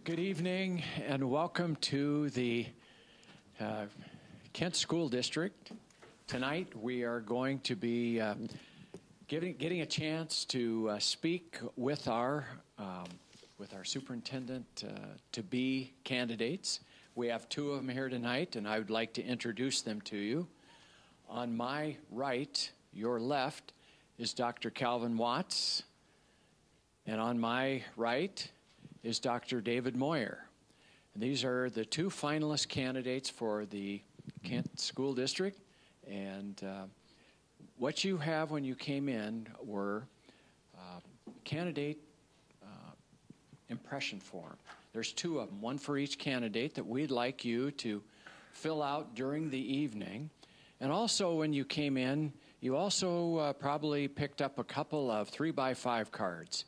Good evening and welcome to the Kent School District. Tonight we are going to be getting a chance to speak with our superintendent to be candidates. We have two of them here tonight, and I would like to introduce them to you. On my right, your left, is Dr. Calvin Watts, and on my right is Dr. David Moyer. And these are the two finalist candidates for the Kent School District. And what you have when you came in were candidate impression form. There's two of them, one for each candidate that we'd like you to fill out during the evening. And also when you came in, you also probably picked up a couple of 3x5 cards.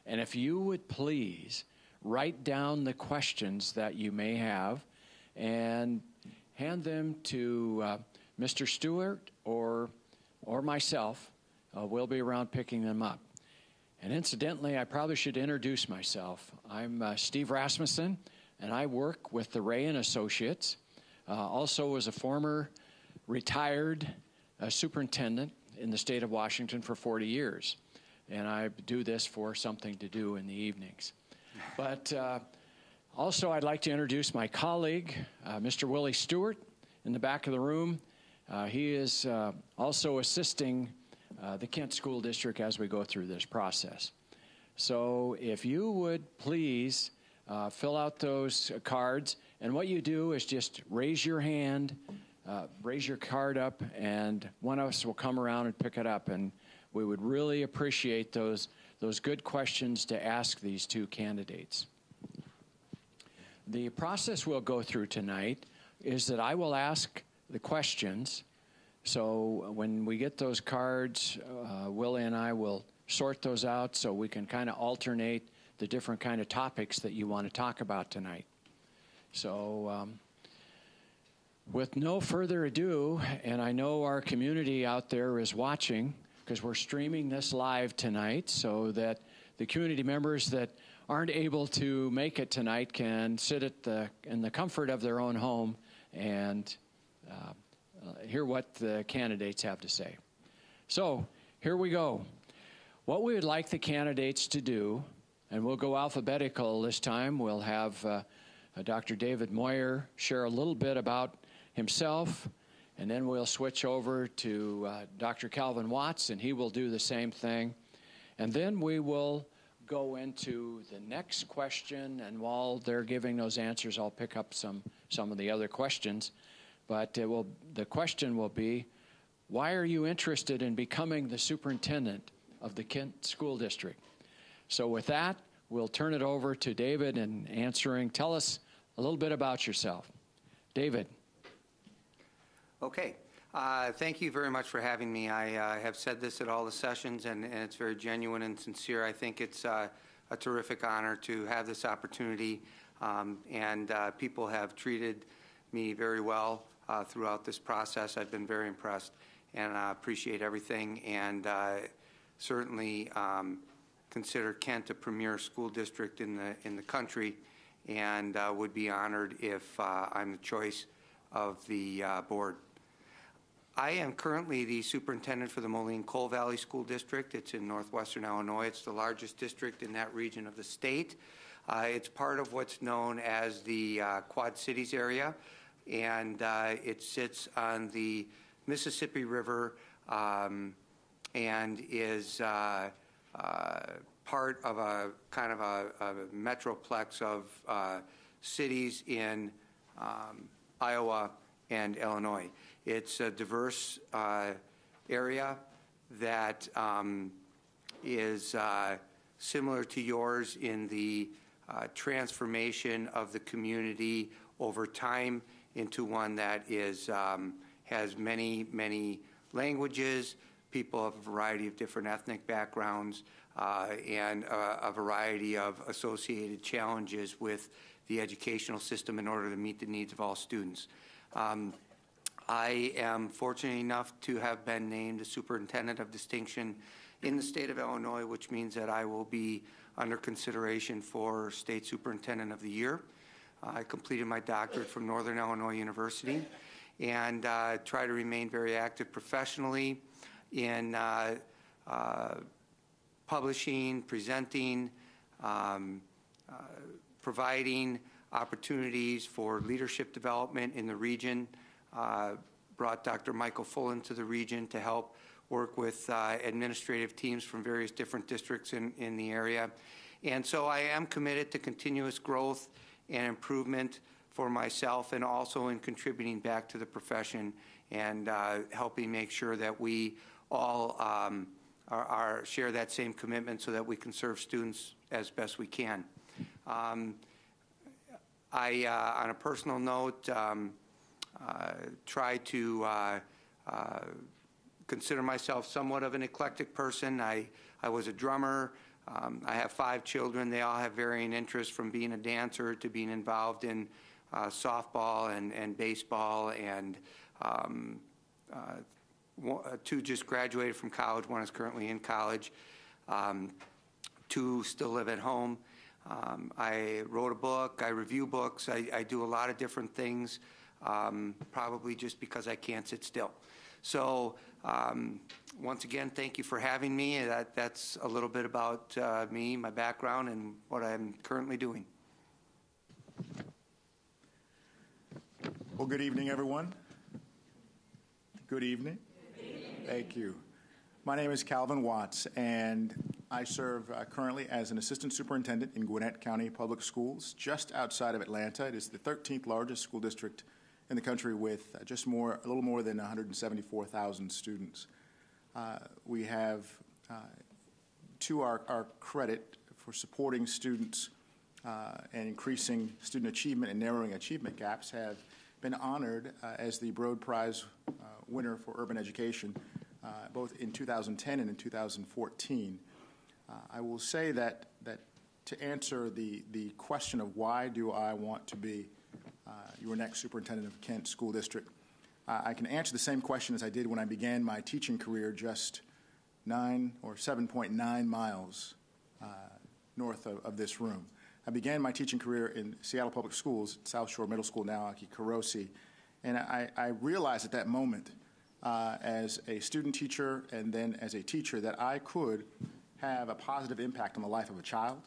And if you would please write down the questions that you may have and hand them to Mr. Stewart or myself. We'll be around picking them up. And incidentally, I probably should introduce myself. I'm Steve Rasmussen, and I work with the Ray & Associates. Also was a former retired superintendent in the state of Washington for 40 years. And I do this for something to do in the evenings. But also I'd like to introduce my colleague, Mr. Willie Stewart, in the back of the room. He is also assisting the Kent School District as we go through this process. So if you would please fill out those cards, and what you do is just raise your hand, raise your card up, and one of us will come around and pick it up. And we would really appreciate those good questions to ask these two candidates. The process we'll go through tonight is that I will ask the questions. So when we get those cards, Willie and I will sort those out so we can kind of alternate the different kind of topics that you want to talk about tonight. So with no further ado, and I know our community out there is watching, because we're streaming this live tonight so that the community members that aren't able to make it tonight can sit in the comfort of their own home and hear what the candidates have to say. So here we go. What we would like the candidates to do, and we'll go alphabetical this time. We'll have Dr. David Moyer share a little bit about himself, and then we'll switch over to Dr. Calvin Watts, and he will do the same thing. And then we will go into the next question, and while they're giving those answers, I'll pick up some of the other questions. But the question will be, why are you interested in becoming the superintendent of the Kent School District? So with that, we'll turn it over to David and answering. Tell us a little bit about yourself. David. Okay. Thank you very much for having me. I have said this at all the sessions, and it's very genuine and sincere. I think it's a terrific honor to have this opportunity, and people have treated me very well throughout this process. I've been very impressed, and I appreciate everything, and certainly consider Kent a premier school district in the country, and would be honored if I'm the choice of the board. I am currently the superintendent for the Moline-Coal Valley School District. It's in northwestern Illinois. It's the largest district in that region of the state. It's part of what's known as the Quad Cities area, and it sits on the Mississippi River and is part of a kind of a metroplex of cities in Iowa and Illinois. It's a diverse area that is similar to yours in the transformation of the community over time into one that is has many languages, people of a variety of different ethnic backgrounds, and a variety of associated challenges with the educational system in order to meet the needs of all students. I am fortunate enough to have been named a superintendent of distinction in the state of Illinois, which means that I will be under consideration for State Superintendent of the Year. I completed my doctorate from Northern Illinois University and try to remain very active professionally in publishing, presenting, providing opportunities for leadership development in the region. Brought Dr. Michael Full into the region to help work with administrative teams from various different districts in the area. And so I am committed to continuous growth and improvement for myself, and also in contributing back to the profession and helping make sure that we all share that same commitment so that we can serve students as best we can. On a personal note, try to consider myself somewhat of an eclectic person. I was a drummer. I have 5 children. They all have varying interests, from being a dancer to being involved in softball and baseball, and 2 just graduated from college. 1 is currently in college. 2 still live at home. I wrote a book. I review books. I do a lot of different things, probably just because I can't sit still. So once again, thank you for having me. That's a little bit about me, my background, and what I'm currently doing. Well, good evening, everyone. Good evening. Good evening. Thank you. My name is Calvin Watts, and I serve currently as an assistant superintendent in Gwinnett County Public Schools, just outside of Atlanta. It is the 13th largest school district in the country, with a little more than 174,000 students. We have, to our credit, for supporting students and increasing student achievement and narrowing achievement gaps, have been honored as the Broad Prize winner for urban education, both in 2010 and in 2014. I will say that to answer the question of why do I want to be your next superintendent of Kent School District, I can answer the same question as I did when I began my teaching career just 7.9 miles north of this room. I began my teaching career in Seattle Public Schools, South Shore Middle School, now Aki-Kurosi, and I realized at that moment, as a student teacher and then as a teacher, that I could have a positive impact on the life of a child,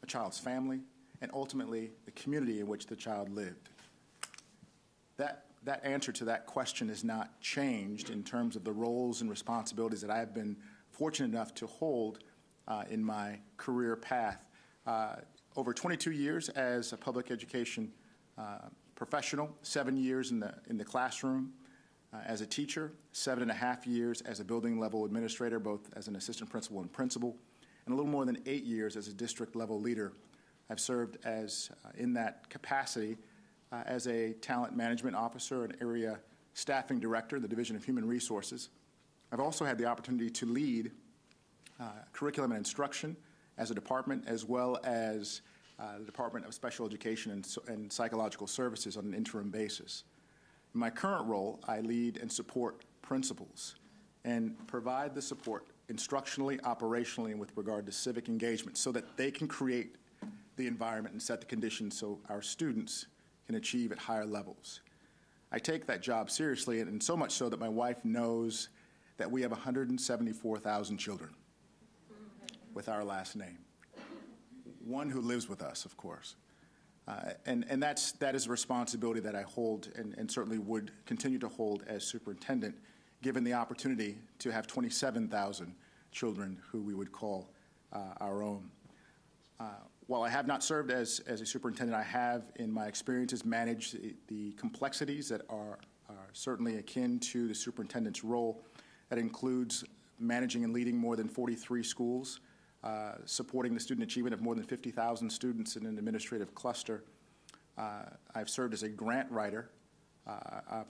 a child's family, and ultimately the community in which the child lived. That answer to that question has not changed in terms of the roles and responsibilities that I have been fortunate enough to hold in my career path. Over 22 years as a public education professional, 7 years in the classroom as a teacher, 7.5 years as a building level administrator, both as an assistant principal and principal, and a little more than 8 years as a district level leader. I've served as in that capacity as a talent management officer and area staffing director in the Division of Human Resources. I've also had the opportunity to lead curriculum and instruction as a department, as well as the Department of Special Education and Psychological Services on an interim basis. In my current role, I lead and support principals and provide the support instructionally, operationally, and with regard to civic engagement, so that they can create the environment and set the conditions so our students can achieve at higher levels. I take that job seriously, and so much so that my wife knows that we have 174,000 children with our last name. One who lives with us, of course. And that is a responsibility that I hold and certainly would continue to hold as superintendent, given the opportunity to have 27,000 children who we would call our own. While I have not served as a superintendent, I have, in my experiences, managed the complexities that are certainly akin to the superintendent's role. That includes managing and leading more than 43 schools, supporting the student achievement of more than 50,000 students in an administrative cluster. I've served as a grant writer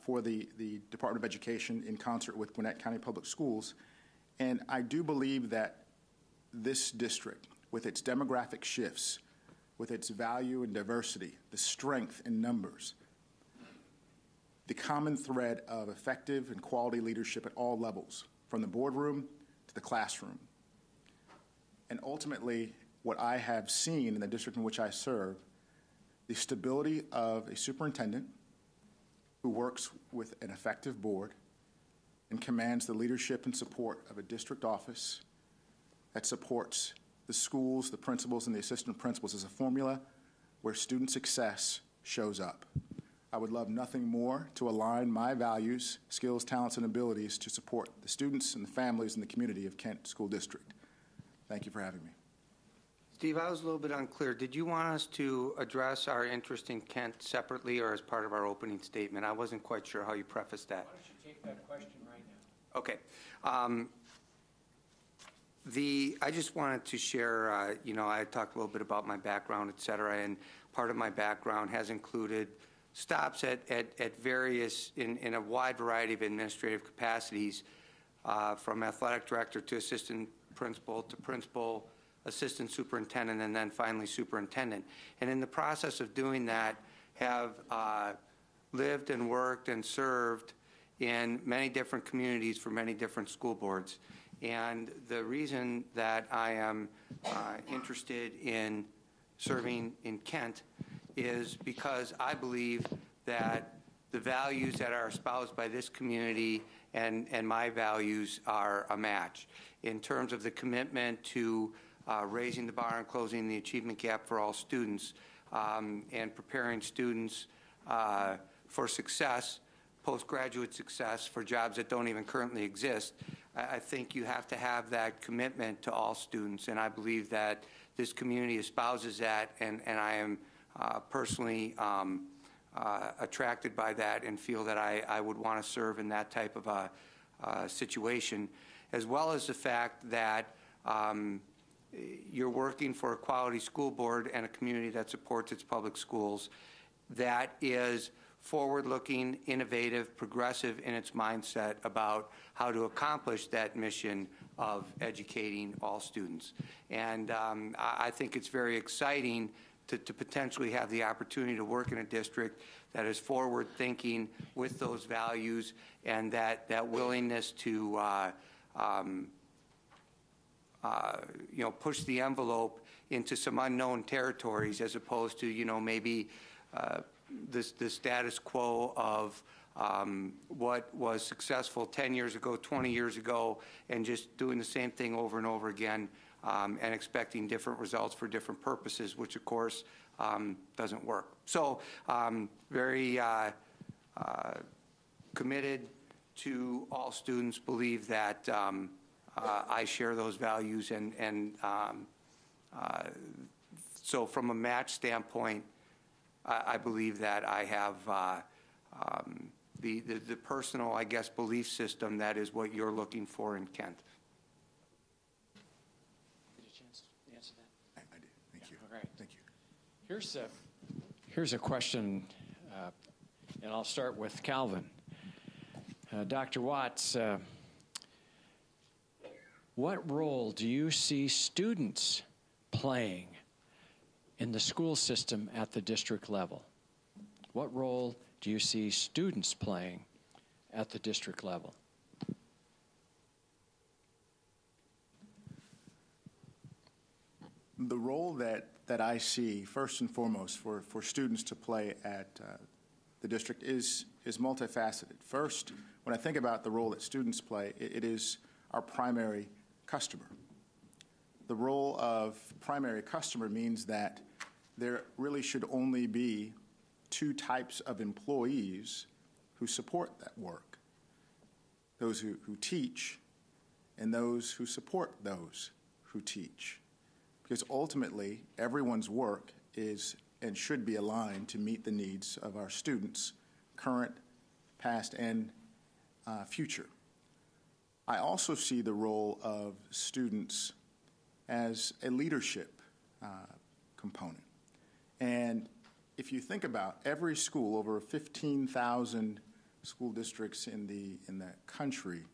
for the Department of Education in concert with Gwinnett County Public Schools. And I do believe that this district, with its demographic shifts, with its value and diversity, the strength in numbers, the common thread of effective and quality leadership at all levels, from the boardroom to the classroom. And ultimately, what I have seen in the district in which I serve, the stability of a superintendent who works with an effective board and commands the leadership and support of a district office that supports the schools, the principals, and the assistant principals is a formula where student success shows up. I would love nothing more to align my values, skills, talents, and abilities to support the students and the families and the community of Kent School District. Thank you for having me. Steve, I was a little bit unclear. Did you want us to address our interest in Kent separately or as part of our opening statement? I wasn't quite sure how you prefaced that. Why don't you take that question right now? Okay. I just wanted to share, I talked a little bit about my background, et cetera, and part of my background has included stops at various, in a wide variety of administrative capacities, from athletic director to assistant principal, assistant superintendent, and then finally superintendent. And in the process of doing that, have lived and worked and served in many different communities for many different school boards. And the reason that I am interested in serving in Kent is because I believe that the values that are espoused by this community and my values are a match in terms of the commitment to raising the bar and closing the achievement gap for all students, and preparing students for success, postgraduate success, for jobs that don't even currently exist. I think you have to have that commitment to all students, and I believe that this community espouses that, and I am personally attracted by that and feel that I would want to serve in that type of a situation, as well as the fact that you're working for a quality school board and a community that supports its public schools that is forward-looking, innovative, progressive in its mindset about how to accomplish that mission of educating all students. And I think it's very exciting to potentially have the opportunity to work in a district that is forward-thinking with those values and that willingness to push the envelope into some unknown territories, as opposed to, maybe the status quo of what was successful 10 years ago, 20 years ago, and just doing the same thing over and over again, and expecting different results for different purposes, which of course doesn't work. So very committed to all students, believe that I share those values, and so from a match standpoint, I believe that I have the personal, I guess, belief system that is what you're looking for in Kent. Get a chance to answer that? I did. Thank you. All right. Thank you. Here's a question, and I'll start with Calvin. Dr. Watts, what role do you see students playing in the school system at the district level? What role do you see students playing at the district level? The role that I see, first and foremost, for students to play at the district is multifaceted. First, when I think about the role that students play, it is our primary customer. The role of primary customer means that there really should only be two types of employees who support that work: those who teach and those who support those who teach. Because ultimately, everyone's work is and should be aligned to meet the needs of our students, current, past, and future. I also see the role of students as a leadership component. And if you think about every school, over 15,000 school districts in the country,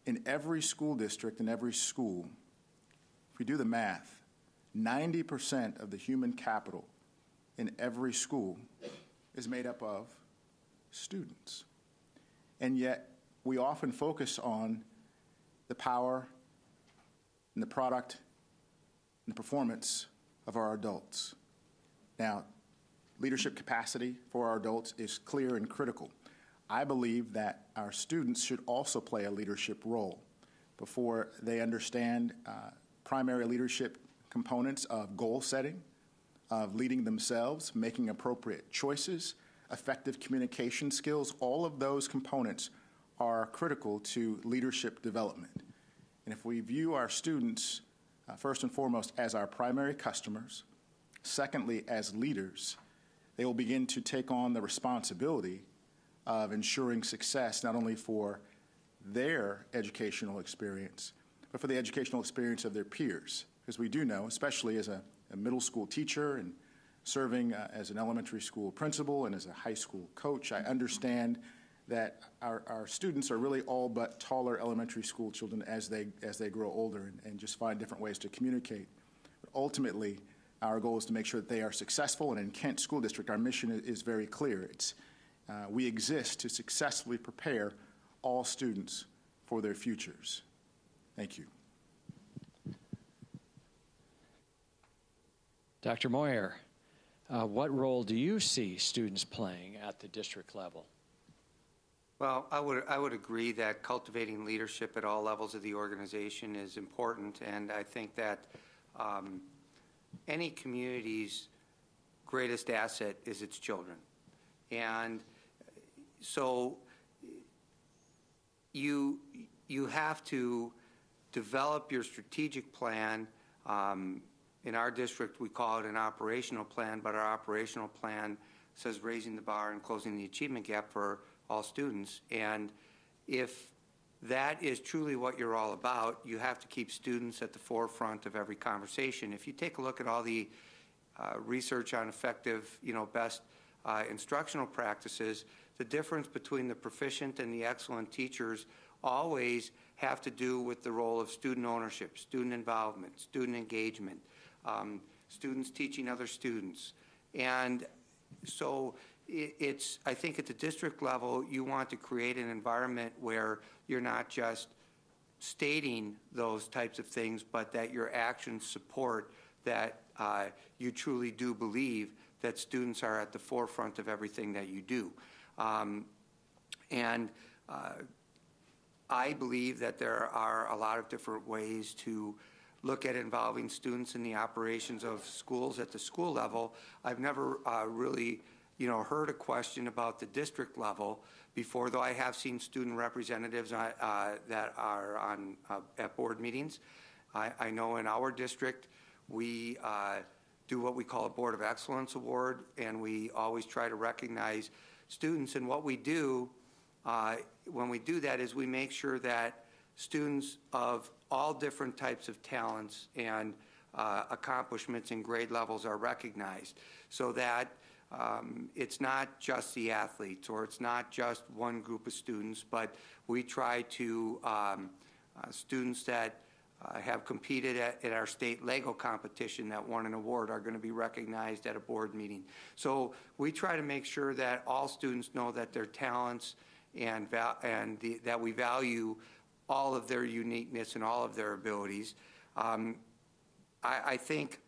in every school district, in every school, if we do the math, 90% of the human capital in every school is made up of students. And yet, we often focus on the power and the product and the performance of our adults. Now, leadership capacity for our adults is clear and critical. I believe that our students should also play a leadership role before they understand primary leadership components of goal setting, of leading themselves, making appropriate choices, effective communication skills. All of those components are critical to leadership development. And if we view our students, first and foremost, as our primary customers, secondly, as leaders, they will begin to take on the responsibility of ensuring success not only for their educational experience, but for the educational experience of their peers. Because we do know, especially as a middle school teacher and serving as an elementary school principal and as a high school coach, I understand that our students are really all but taller elementary school children as they grow older and just find different ways to communicate. But ultimately, our goal is to make sure that they are successful, and in Kent School District, our mission is very clear. We exist to successfully prepare all students for their futures. Thank you. Dr. Moyer, what role do you see students playing at the district level? Well, I would agree that cultivating leadership at all levels of the organization is important, and I think that any community's greatest asset is its children. And so you have to develop your strategic plan. In our district, we call it an operational plan, but our operational plan says raising the bar and closing the achievement gap for all students. And if that is truly what you're all about, you have to keep students at the forefront of every conversation. If you take a look at all the research on effective, best instructional practices, the difference between the proficient and the excellent teachers always have to do with the role of student ownership, student involvement, student engagement, students teaching other students. And so I think at the district level, you want to create an environment where you're not just stating those types of things, but that your actions support that you truly do believe that students are at the forefront of everything that you do. I believe that there are a lot of different ways to look at involving students in the operations of schools at the school level. I've never really heard a question about the district level before, though I have seen student representatives that are on at board meetings. I know in our district we do what we call a Board of Excellence Award, and we always try to recognize students. And what we do when we do that is we make sure that students of all different types of talents and accomplishments and grade levels are recognized, so that it's not just the athletes or it's not just one group of students, but we try to students that have competed at our state Lego competition that won an award are going to be recognized at a board meeting. So we try to make sure that all students know that their talents and that we value all of their uniqueness and all of their abilities. I think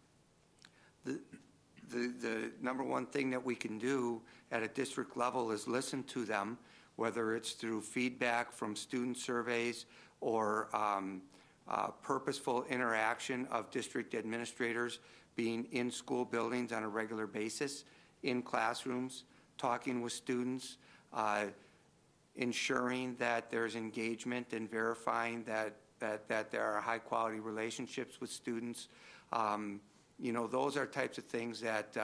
the number one thing that we can do at a district level is listen to them, whether it's through feedback from student surveys or purposeful interaction of district administrators being in school buildings on a regular basis, in classrooms, talking with students, ensuring that there's engagement and verifying that there are high quality relationships with students. Those are types of things that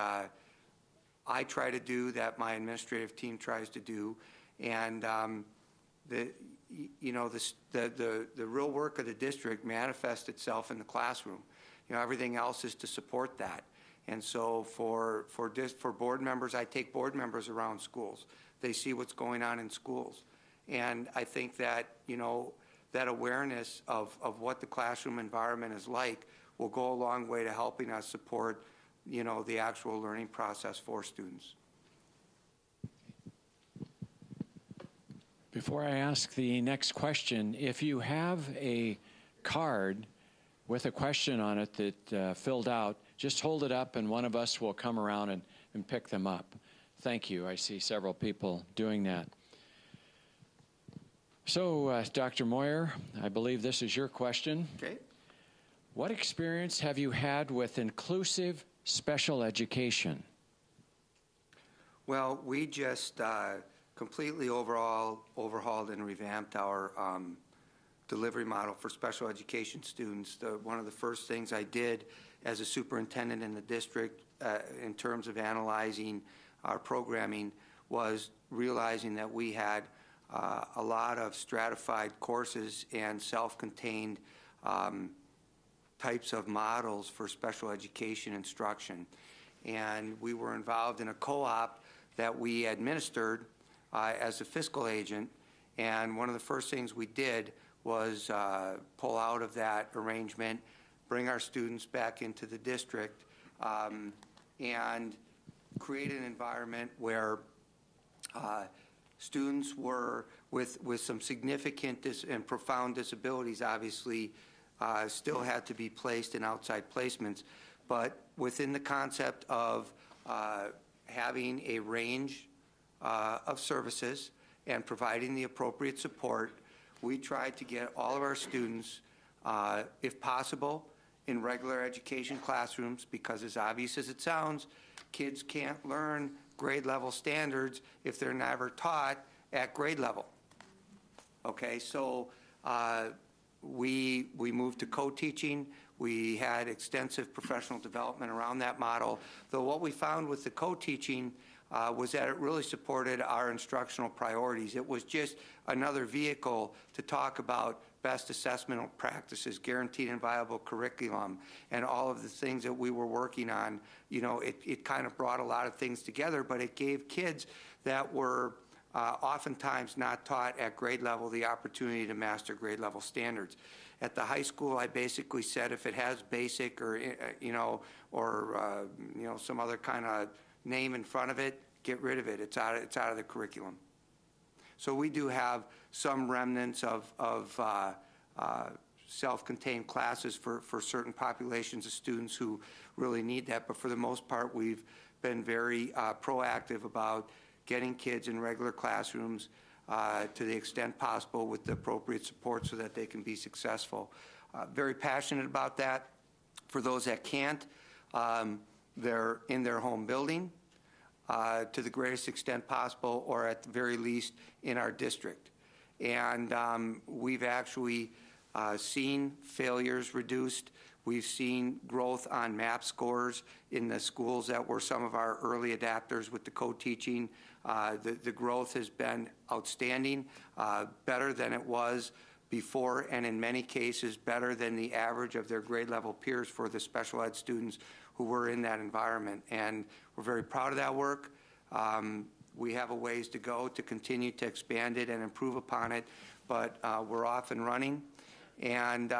I try to do, that my administrative team tries to do, and the real work of the district manifests itself in the classroom. Everything else is to support that. And so for board members, I take board members around schools. They see what's going on in schools, and I think that that awareness of what the classroom environment is like will go a long way to helping us support, the actual learning process for students. Before I ask the next question, if you have a card with a question on it that filled out, just hold it up and one of us will come around and pick them up. Thank you. I see several people doing that. So, Dr. Moyer, I believe this is your question. Okay. What experience have you had with inclusive special education? Well, we just completely overhauled and revamped our delivery model for special education students. One of the first things I did as a superintendent in the district in terms of analyzing our programming was realizing that we had a lot of stratified courses and self-contained types of models for special education instruction. And we were involved in a co-op that we administered as a fiscal agent, and one of the first things we did was pull out of that arrangement, bring our students back into the district, and create an environment where students were with some significant and profound disabilities, obviously, still had to be placed in outside placements, but within the concept of having a range of services and providing the appropriate support, we tried to get all of our students, if possible, in regular education classrooms, because as obvious as it sounds, kids can't learn grade level standards if they're never taught at grade level. Okay, so we moved to co-teaching. We had extensive professional development around that model, though what we found with the co-teaching was that it really supported our instructional priorities. It was just another vehicle to talk about best assessment practices, guaranteed and viable curriculum, and all of the things that we were working on. You know, it kind of brought a lot of things together, but it gave kids that were oftentimes not taught at grade level the opportunity to master grade level standards. At the high school, I basically said if it has basic or, some other kind of name in front of it, get rid of it. It's out of the curriculum. So we do have some remnants of self-contained classes for certain populations of students who really need that, but for the most part, we've been very proactive about getting kids in regular classrooms to the extent possible with the appropriate support so that they can be successful. Very passionate about that. For those that can't, they're in their home building to the greatest extent possible, or at the very least in our district. And we've actually seen failures reduced. We've seen growth on MAP scores in the schools that were some of our early adapters with the co-teaching. The growth has been outstanding, better than it was before, and in many cases better than the average of their grade level peers for the special ed students who were in that environment. And we're very proud of that work. We have a ways to go to continue to expand it and improve upon it, but we're off and running. And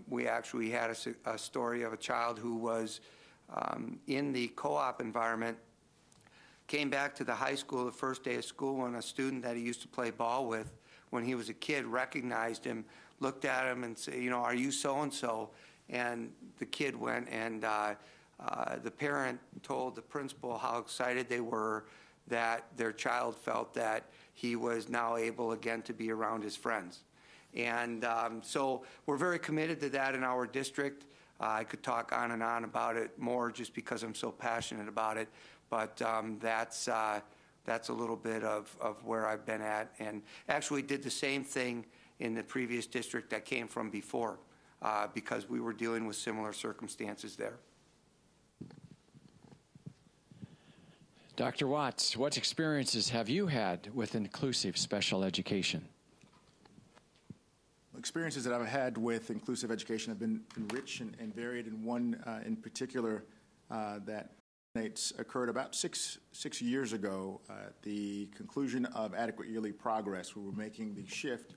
we actually had a story of a child who was in the co-op environment, came back to the high school the first day of school, and a student that he used to play ball with when he was a kid recognized him, looked at him and said, you know, are you so-and-so? And the kid went, and the parent told the principal how excited they were that their child felt that he was now able again to be around his friends. And so we're very committed to that in our district. I could talk on and on about it more just because I'm so passionate about it, but that's a little bit of where I've been at, and actually did the same thing in the previous district I came from before because we were dealing with similar circumstances there. Dr. Watts, what experiences have you had with inclusive special education? Experiences that I've had with inclusive education have been rich and varied, and one in particular that occurred about six years ago at the conclusion of adequate yearly progress. We were making the shift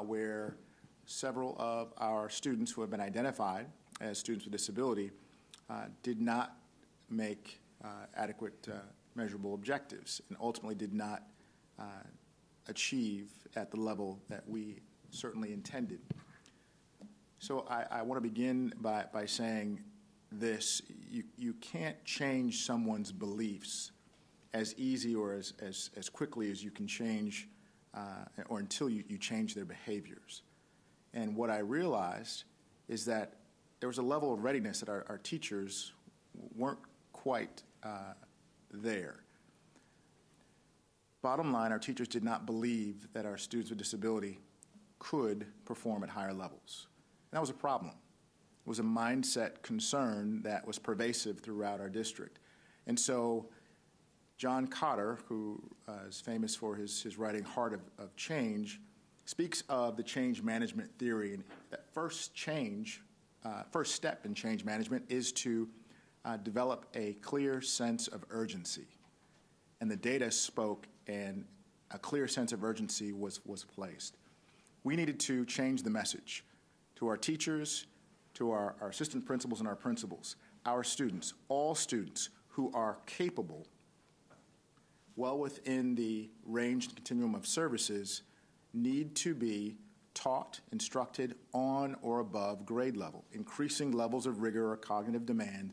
where several of our students who have been identified as students with disability did not make adequate measurable objectives, and ultimately did not achieve at the level that we certainly intended. So I want to begin by saying this. You can't change someone's beliefs as easy or as quickly as you can change, or until you change their behaviors. And what I realized is that there was a level of readiness that our teachers weren't quite there. Bottom line, our teachers did not believe that our students with disability could perform at higher levels. And that was a problem. It was a mindset concern that was pervasive throughout our district. And so John Cotter, who is famous for his writing Heart of Change, speaks of the change management theory. And that first step in change management is to develop a clear sense of urgency. And the data spoke, and a clear sense of urgency was placed. We needed to change the message to our teachers, to our assistant principals and our principals, our students, all students who are capable, well within the range and continuum of services, need to be taught, instructed on or above grade level. Increasing levels of rigor or cognitive demand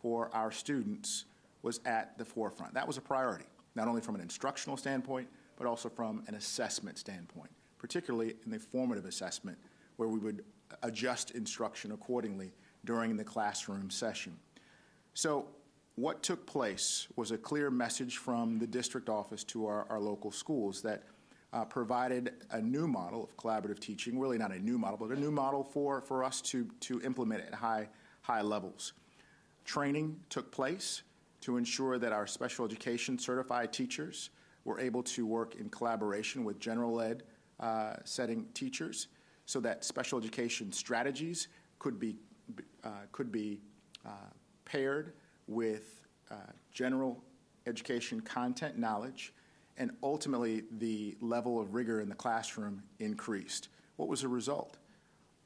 for our students was at the forefront. That was a priority, not only from an instructional standpoint, but also from an assessment standpoint, particularly in the formative assessment, where we would adjust instruction accordingly during the classroom session. So what took place was a clear message from the district office to our local schools that provided a new model of collaborative teaching, really not a new model, but a new model for us to implement at high levels. Training took place to ensure that our special education certified teachers were able to work in collaboration with general ed setting teachers, so that special education strategies could be paired with general education content knowledge, and ultimately the level of rigor in the classroom increased. What was the result?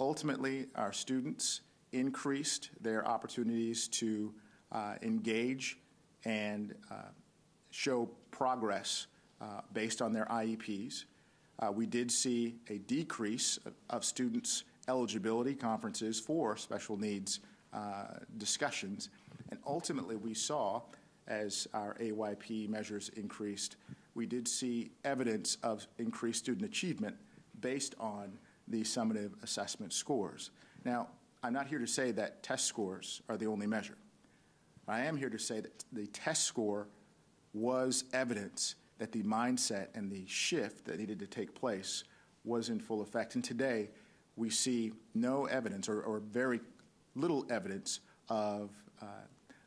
Ultimately, our students increased their opportunities to engage and show progress based on their IEPs. We did see a decrease of students' eligibility conferences for special needs discussions, and ultimately we saw, as our AYP measures increased, we did see evidence of increased student achievement based on the summative assessment scores. Now, I'm not here to say that test scores are the only measure. I am here to say that the test score was evidence that the mindset and the shift that needed to take place was in full effect. And today, we see no evidence or very little evidence of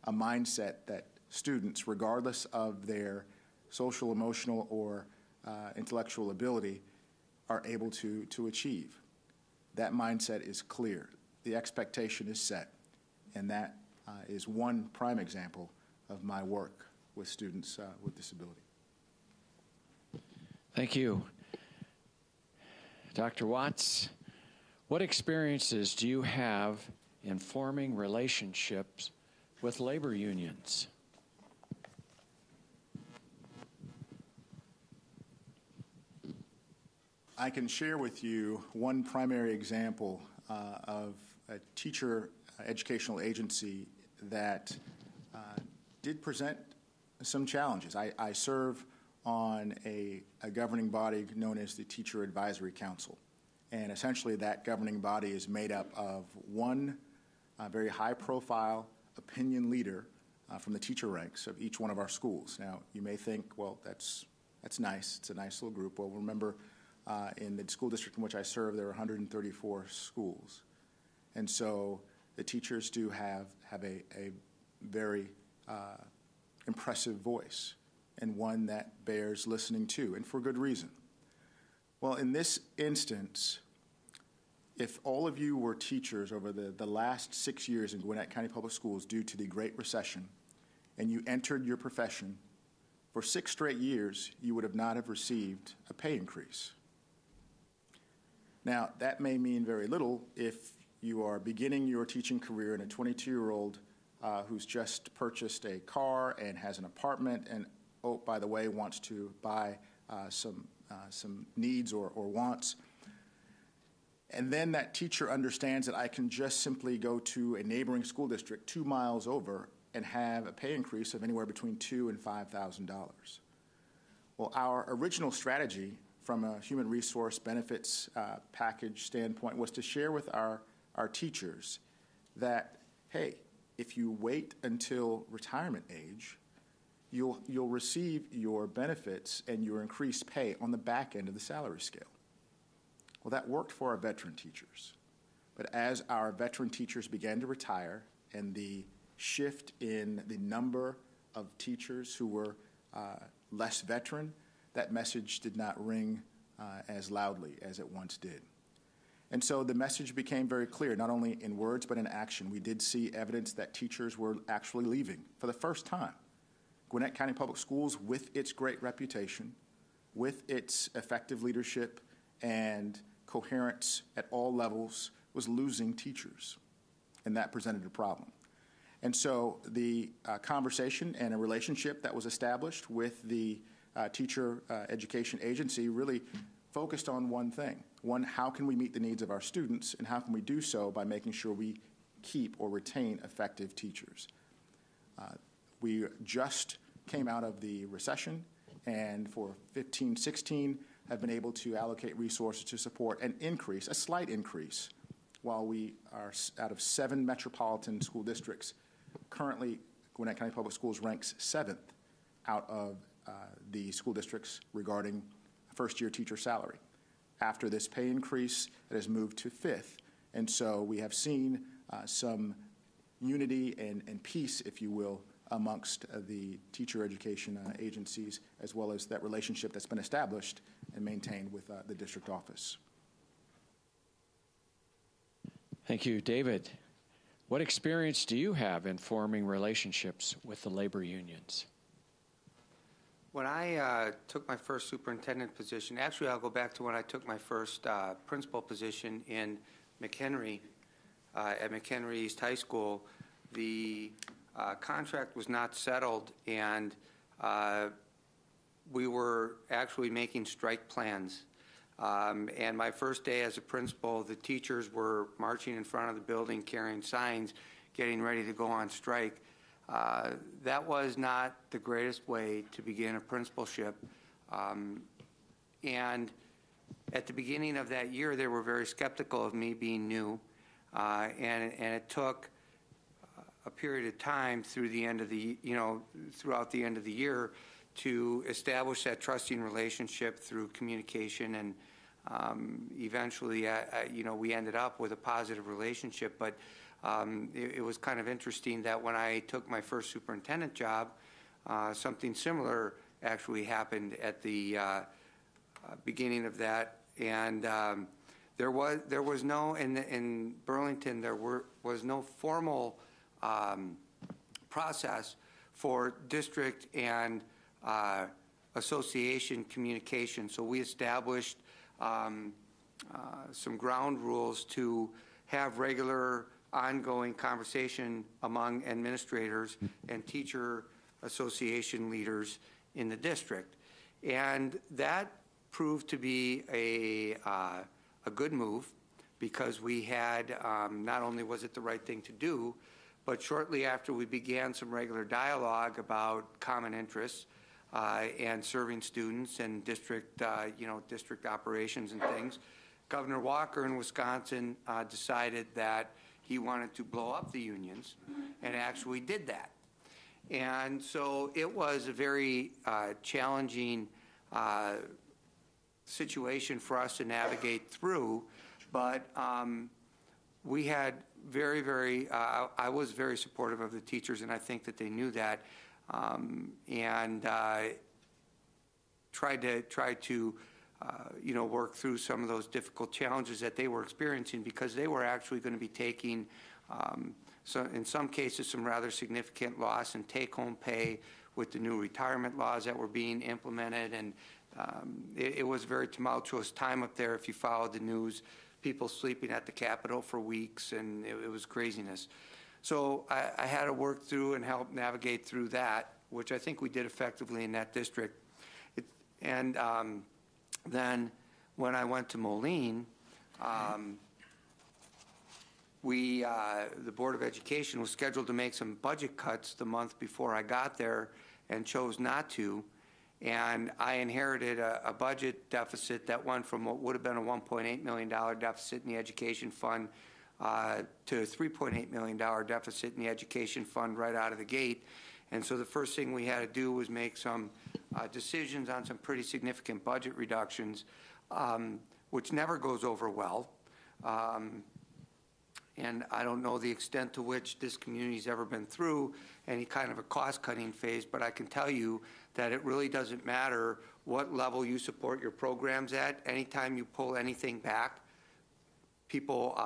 a mindset that students, regardless of their social, emotional, or intellectual ability, are able to achieve. That mindset is clear. The expectation is set. And that is one prime example of my work with students with disability. Thank you. Dr. Watts, what experiences do you have in forming relationships with labor unions? I can share with you one primary example of a teacher educational agency that did present some challenges. I serve on a governing body known as the Teacher Advisory Council. And essentially that governing body is made up of one very high-profile opinion leader from the teacher ranks of each one of our schools. Now, you may think, well, that's nice. It's a nice little group. Well, remember, in the school district in which I serve, there are 134 schools. And so the teachers do have a very impressive voice, and one that bears listening to, and for good reason. Well, in this instance, if all of you were teachers over the last 6 years in Gwinnett County Public Schools due to the Great Recession, and you entered your profession, for 6 straight years, you would have not have received a pay increase. Now, that may mean very little if you are beginning your teaching career and a 22-year-old who's just purchased a car and has an apartment and, oh, by the way, wants to buy some some needs or wants. And then that teacher understands that I can just simply go to a neighboring school district 2 miles over and have a pay increase of anywhere between $2,000 and $5,000. Well, our original strategy from a human resource benefits package standpoint was to share with our teachers that, hey, if you wait until retirement age, you'll receive your benefits and your increased pay on the back end of the salary scale. Well, that worked for our veteran teachers. But as our veteran teachers began to retire and the shift in the number of teachers who were less veteran, that message did not ring as loudly as it once did. And so the message became very clear, not only in words but in action. We did see evidence that teachers were actually leaving for the first time. Gwinnett County Public Schools, with its great reputation, with its effective leadership and coherence at all levels, was losing teachers, and that presented a problem. And so the conversation and a relationship that was established with the teacher education agency really focused on one thing. One, how can we meet the needs of our students, and how can we do so by making sure we keep or retain effective teachers? We just came out of the recession, and for 15-16 have been able to allocate resources to support an increase, a slight increase, while we are out of 7 metropolitan school districts. Currently, Gwinnett County Public Schools ranks 7th out of the school districts regarding first-year teacher salary. After this pay increase, it has moved to 5th. And so we have seen some unity and peace, if you will, amongst the teacher education agencies, as well as that relationship that's been established and maintained with the district office. Thank you, David. What experience do you have in forming relationships with the labor unions? When I took my first superintendent position, actually I'll go back to when I took my first principal position in McHenry, at McHenry East High School. The contract was not settled, and we were actually making strike plans. And my first day as a principal, the teachers were marching in front of the building carrying signs, getting ready to go on strike. That was not the greatest way to begin a principalship. And at the beginning of that year, they were very skeptical of me being new. And it took a period of time through the end of the, throughout the end of the year to establish that trusting relationship through communication. And eventually, we ended up with a positive relationship. But it was kind of interesting that when I took my first superintendent job, something similar actually happened at the beginning of that. And there was no, in Burlington, was no formal process for district and association communication. So we established some ground rules to have regular ongoing conversation among administrators and teacher association leaders in the district. And that proved to be a good move, because we had, not only was it the right thing to do, but shortly after we began some regular dialogue about common interests and serving students and district, district operations and things, Governor Walker in Wisconsin decided that he wanted to blow up the unions, and actually did that. And so it was a very challenging situation for us to navigate through, but we had I was very supportive of the teachers, and I think that they knew that, and tried to work through some of those difficult challenges that they were experiencing, because they were actually going to be taking, so in some cases, some rather significant loss in take-home pay with the new retirement laws that were being implemented. And it was a very tumultuous time up there. If you followed the news, people sleeping at the Capitol for weeks, and it was craziness. So I had to work through and help navigate through that, which I think we did effectively in that district. then when I went to Moline, the Board of Education was scheduled to make some budget cuts the month before I got there and chose not to. And I inherited a budget deficit that went from what would have been a $1.8 million deficit in the education fund to a $3.8 million deficit in the education fund right out of the gate. And so the first thing we had to do was make some decisions on some pretty significant budget reductions, which never goes over well. And I don't know the extent to which this community's ever been through any kind of a cost-cutting phase, but I can tell you that it really doesn't matter what level you support your programs at. Anytime you pull anything back, people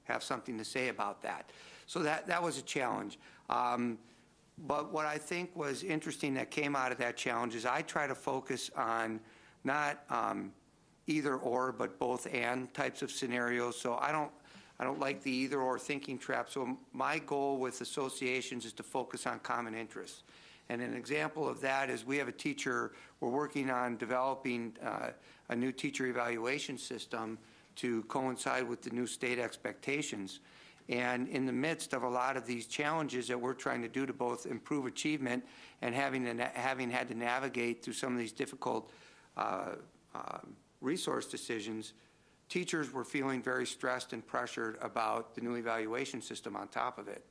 have something to say about that. So that was a challenge. But what I think was interesting that came out of that challenge is I try to focus on not either or, but both and types of scenarios. So I don't like the either or thinking trap. So my goal with associations is to focus on common interests. And an example of that is we have a teacher, we're working on developing a new teacher evaluation system to coincide with the new state expectations. And in the midst of a lot of these challenges that we're trying to do to both improve achievement and having had to navigate through some of these difficult resource decisions, teachers were feeling very stressed and pressured about the new evaluation system on top of it.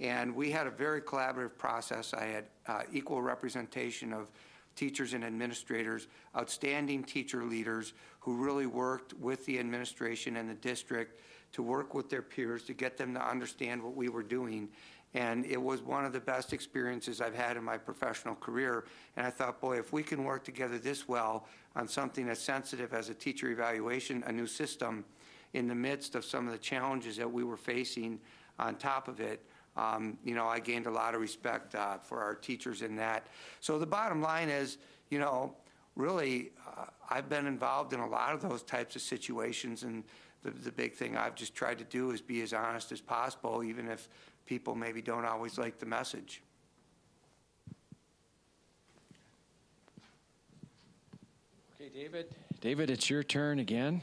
And we had a very collaborative process. I had equal representation of teachers and administrators, outstanding teacher leaders who really worked with the administration and the district to work with their peers to get them to understand what we were doing. And it was one of the best experiences I've had in my professional career. And I thought, boy, if we can work together this well on something as sensitive as a teacher evaluation, a new system, in the midst of some of the challenges that we were facing on top of it, you know, I gained a lot of respect for our teachers in that. So the bottom line is, you know, really, I've been involved in a lot of those types of situations, and the big thing I've just tried to do is be as honest as possible, even if people maybe don't always like the message. Okay, David. David, it's your turn again.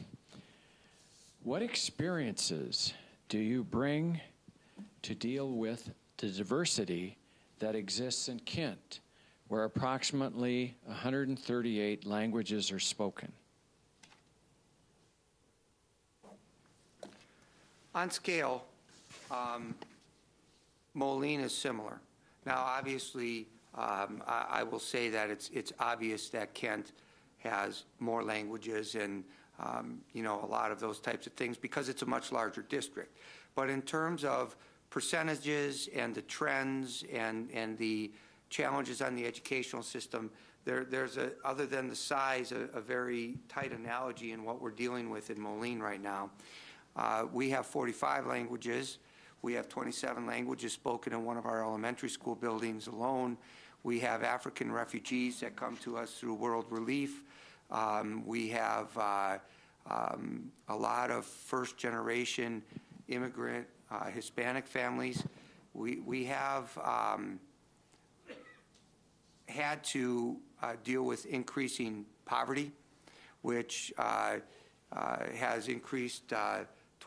What experiences do you bring to deal with the diversity that exists in Kent, where approximately 138 languages are spoken? On scale, Moline is similar. Now, obviously, I will say that it's obvious that Kent has more languages and, you know, a lot of those types of things because it's a much larger district. But in terms of percentages and the trends and the challenges on the educational system, there's other than the size, a very tight analogy in what we're dealing with in Moline right now. We have 45 languages. We have 27 languages spoken in one of our elementary school buildings alone. We have African refugees that come to us through World Relief. We have a lot of first-generation immigrant Hispanic families. We have had to deal with increasing poverty, which has increased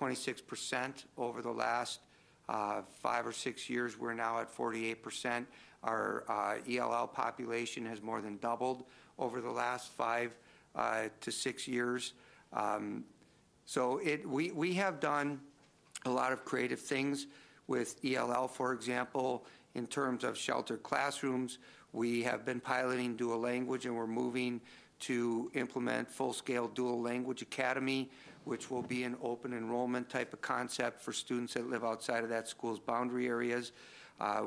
26% over the last 5 or 6 years. We're now at 48%. Our ELL population has more than doubled over the last 5 to 6 years. So we have done a lot of creative things with ELL, for example, in terms of sheltered classrooms. We have been piloting dual language, and we're moving to implement full-scale dual language academy, which will be an open enrollment type of concept for students that live outside of that school's boundary areas.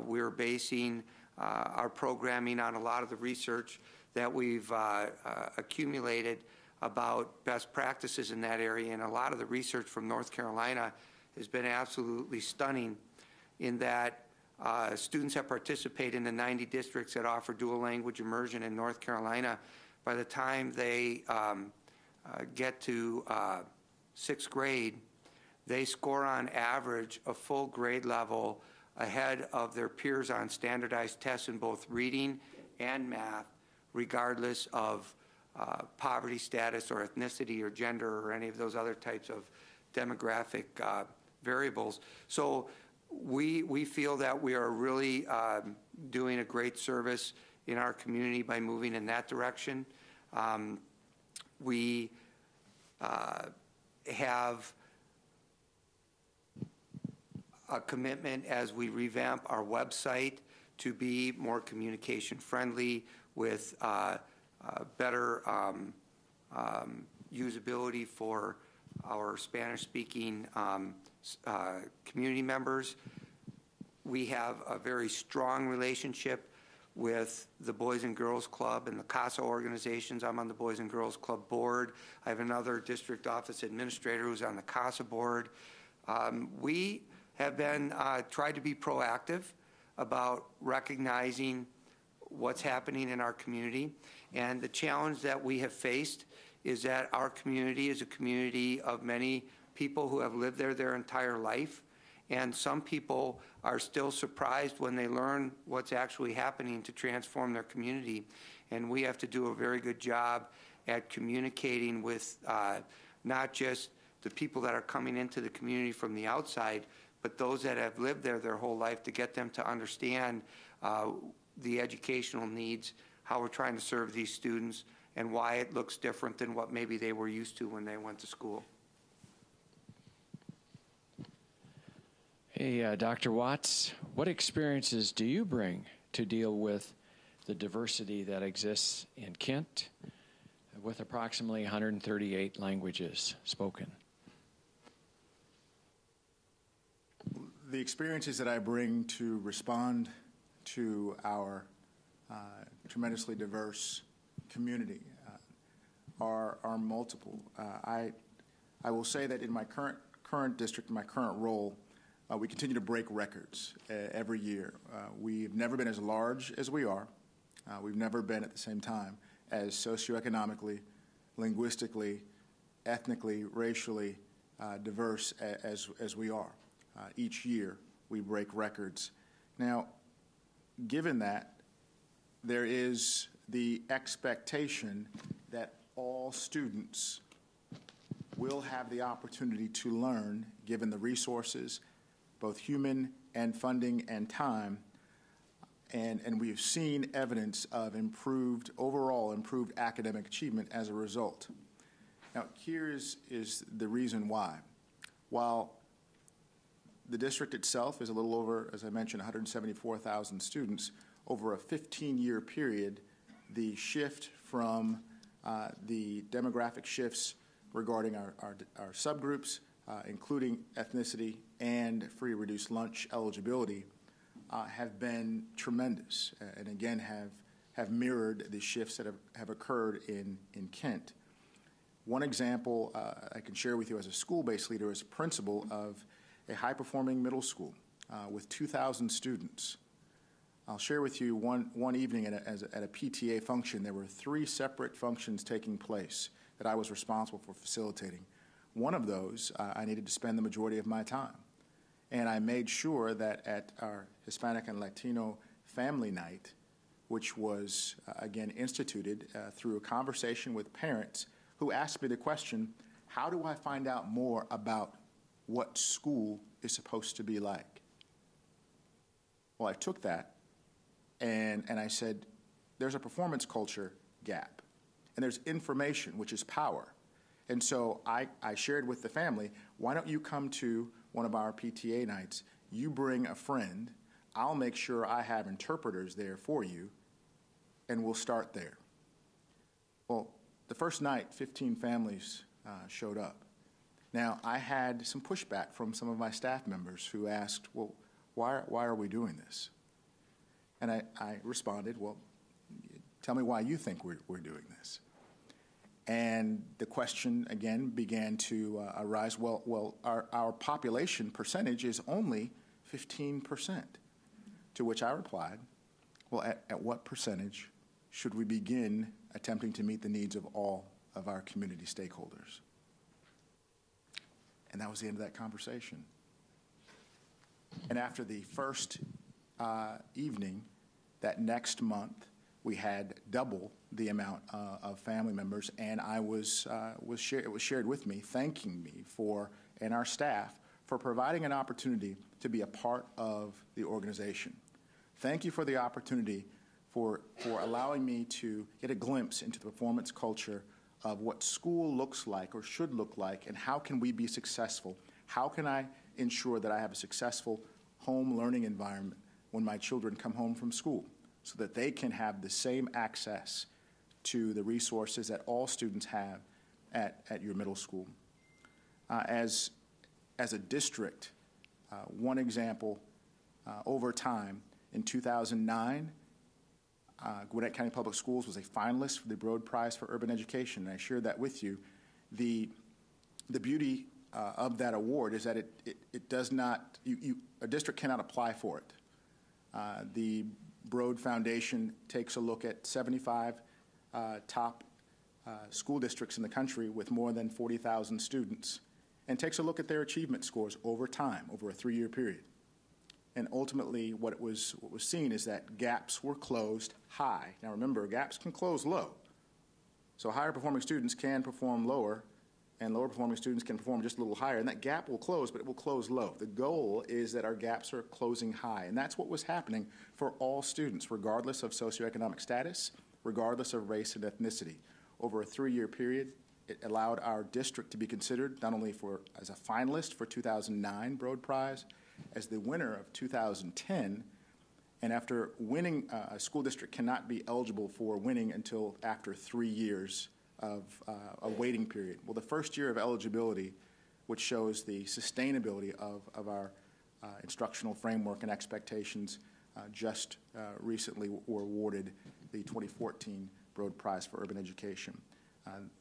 We're basing our programming on a lot of the research that we've accumulated about best practices in that area, and a lot of the research from North Carolina has been absolutely stunning in that students have participated in the 90 districts that offer dual language immersion in North Carolina. By the time they get to 6th grade, they score on average a full grade level ahead of their peers on standardized tests in both reading and math, regardless of poverty status or ethnicity or gender or any of those other types of demographic variables. So we feel that we are really doing a great service in our community by moving in that direction. We have a commitment as we revamp our website to be more communication friendly with better usability for our Spanish-speaking community members. We have a very strong relationship with the Boys and Girls Club and the CASA organizations. I'm on the Boys and Girls Club board. I have another district office administrator who's on the CASA board. We have been tried to be proactive about recognizing what's happening in our community. And the challenge that we have faced is that our community is a community of many people who have lived there their entire life. And some people are still surprised when they learn what's actually happening to transform their community. And we have to do a very good job at communicating with not just the people that are coming into the community from the outside, but those that have lived there their whole life, to get them to understand the educational needs, how we're trying to serve these students, and why it looks different than what maybe they were used to when they went to school. Hey, Dr. Watts, what experiences do you bring to deal with the diversity that exists in Kent with approximately 138 languages spoken? The experiences that I bring to respond to our tremendously diverse community are multiple. I will say that in my current district, in my current role, we continue to break records every year. We've never been as large as we are. We've never been at the same time as socioeconomically, linguistically, ethnically, racially diverse as we are. Each year we break records. Now, given that, there is the expectation that all students will have the opportunity to learn, given the resources, both human and funding and time, and we've seen evidence of overall improved academic achievement as a result. Now, here is the reason why. While the district itself is a little over, as I mentioned, 174,000 students, over a 15-year period, the shift from the demographic shifts regarding our subgroups, including ethnicity and free reduced lunch eligibility, have been tremendous, and again have mirrored the shifts that have occurred in Kent. One example I can share with you as a school-based leader, as a principal of a high-performing middle school with 2,000 students. I'll share with you one evening at a PTA function, there were 3 separate functions taking place that I was responsible for facilitating. One of those, I needed to spend the majority of my time. And I made sure that at our Hispanic and Latino family night, which was, again, instituted through a conversation with parents who asked me the question, how do I find out more about what school is supposed to be like? Well, I took that and I said, there's a performance culture gap, and there's information, which is power. And so I shared with the family, why don't you come to one of our PTA nights, you bring a friend, I'll make sure I have interpreters there for you, and we'll start there. Well, the first night, 15 families showed up. Now, I had some pushback from some of my staff members who asked, well, why are we doing this? And I responded, well, tell me why you think we're doing this. And the question, again, began to arise, well, our population percentage is only 15%. To which I replied, well, at what percentage should we begin attempting to meet the needs of all of our community stakeholders? And that was the end of that conversation. And after the first evening, that next month, we had double the amount of family members, and it was shared with me, thanking me for, and our staff, for providing an opportunity to be a part of the organization. Thank you for the opportunity for allowing me to get a glimpse into the performance culture of what school looks like or should look like, and how can we be successful? How can I ensure that I have a successful home learning environment when my children come home from school, so that they can have the same access to the resources that all students have at your middle school. As a district, one example, over time, in 2009, Gwinnett County Public Schools was a finalist for the Broad Prize for Urban Education, and I shared that with you. The beauty of that award is that it does not, a district cannot apply for it. The Broad Foundation takes a look at 75 top school districts in the country with more than 40,000 students, and takes a look at their achievement scores over time, over a 3-year period. And ultimately, what was seen is that gaps were closed high. Now remember, gaps can close low. So higher performing students can perform lower, and lower performing students can perform just a little higher, and that gap will close, but it will close low. The goal is that our gaps are closing high, and that's what was happening for all students, regardless of socioeconomic status, regardless of race and ethnicity. Over a 3-year period, it allowed our district to be considered not only as a finalist for 2009 Broad Prize, as the winner of 2010, and after winning, a school district cannot be eligible for winning until after 3 years of a waiting period. Well, the first year of eligibility, which shows the sustainability of our instructional framework and expectations, just recently were awarded the 2014 Broad Prize for Urban Education.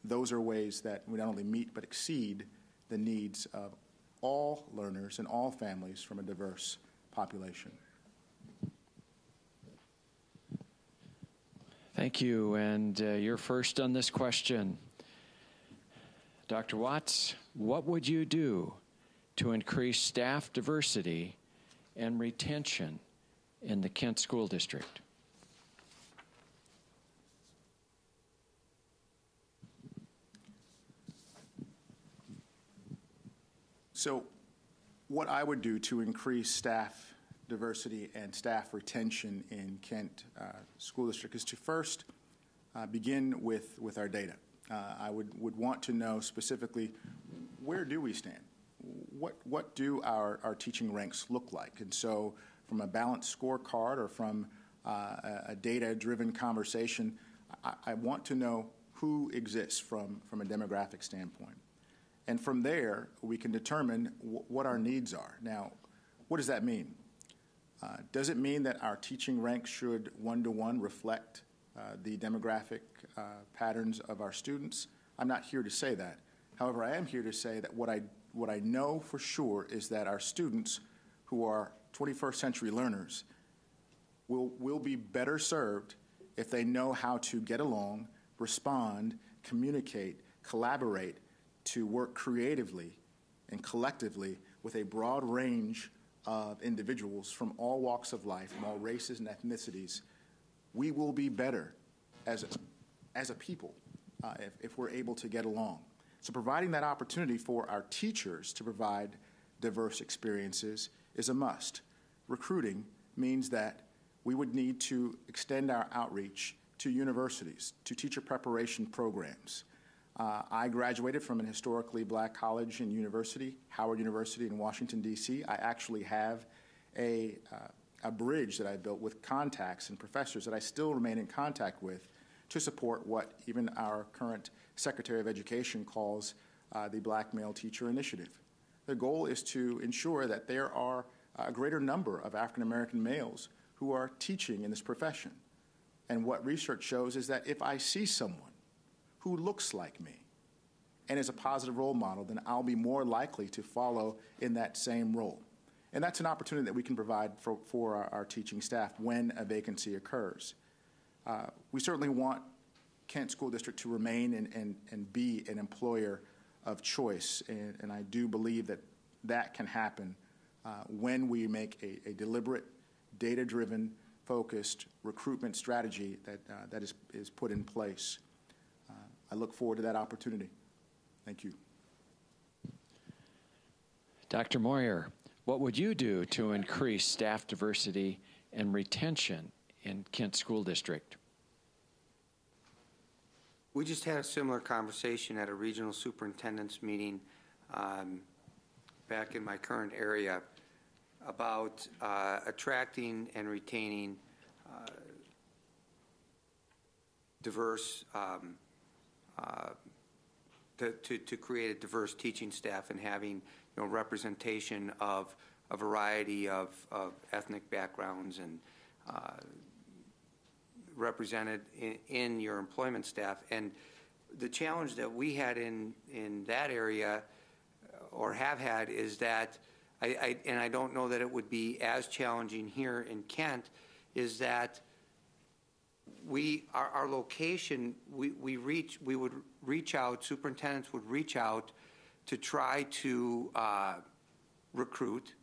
Those are ways that we not only meet but exceed the needs of all learners and all families from a diverse population. Thank you, and you're first on this question. Dr. Watts, what would you do to increase staff diversity and retention in the Kent School District? So what I would do to increase staff diversity and staff retention in Kent School District is to first begin with our data. I would want to know specifically, where do we stand? What do our teaching ranks look like? And so from a balanced scorecard or from a data-driven conversation, I want to know who exists from a demographic standpoint. And from there, we can determine what our needs are. Now, what does that mean? Does it mean that our teaching ranks should one-to-one reflect the demographic patterns of our students? I'm not here to say that. However, I am here to say that what I know for sure is that our students who are 21st century learners will be better served if they know how to get along, respond, communicate, collaborate, to work creatively and collectively with a broad range of individuals from all walks of life, from all races and ethnicities. We will be better as a people if we're able to get along. So providing that opportunity for our teachers to provide diverse experiences is a must. Recruiting means that we would need to extend our outreach to universities, to teacher preparation programs. I graduated from an historically black college and university, Howard University in Washington, D.C. I actually have a bridge that I built with contacts and professors that I still remain in contact with to support what even our current Secretary of Education calls the Black Male Teacher Initiative. The goal is to ensure that there are a greater number of African American males who are teaching in this profession. And what research shows is that if I see someone who looks like me and is a positive role model, then I'll be more likely to follow in that same role. And that's an opportunity that we can provide for our teaching staff when a vacancy occurs. We certainly want Kent School District to remain and be an employer of choice, and I do believe that can happen when we make a deliberate, data-driven focused recruitment strategy that is put in place. I look forward to that opportunity. Thank you. Dr. Moyer, what would you do to increase staff diversity and retention in Kent School District? We just had a similar conversation at a regional superintendent's meeting back in my current area about attracting and retaining diverse, to create a diverse teaching staff and having representation of a variety of ethnic backgrounds and represented in your employment staff. And the challenge that we had in that area, or have had, is that, and I don't know that it would be as challenging here in Kent, is that our location, we would reach out, superintendents would reach out to try to recruit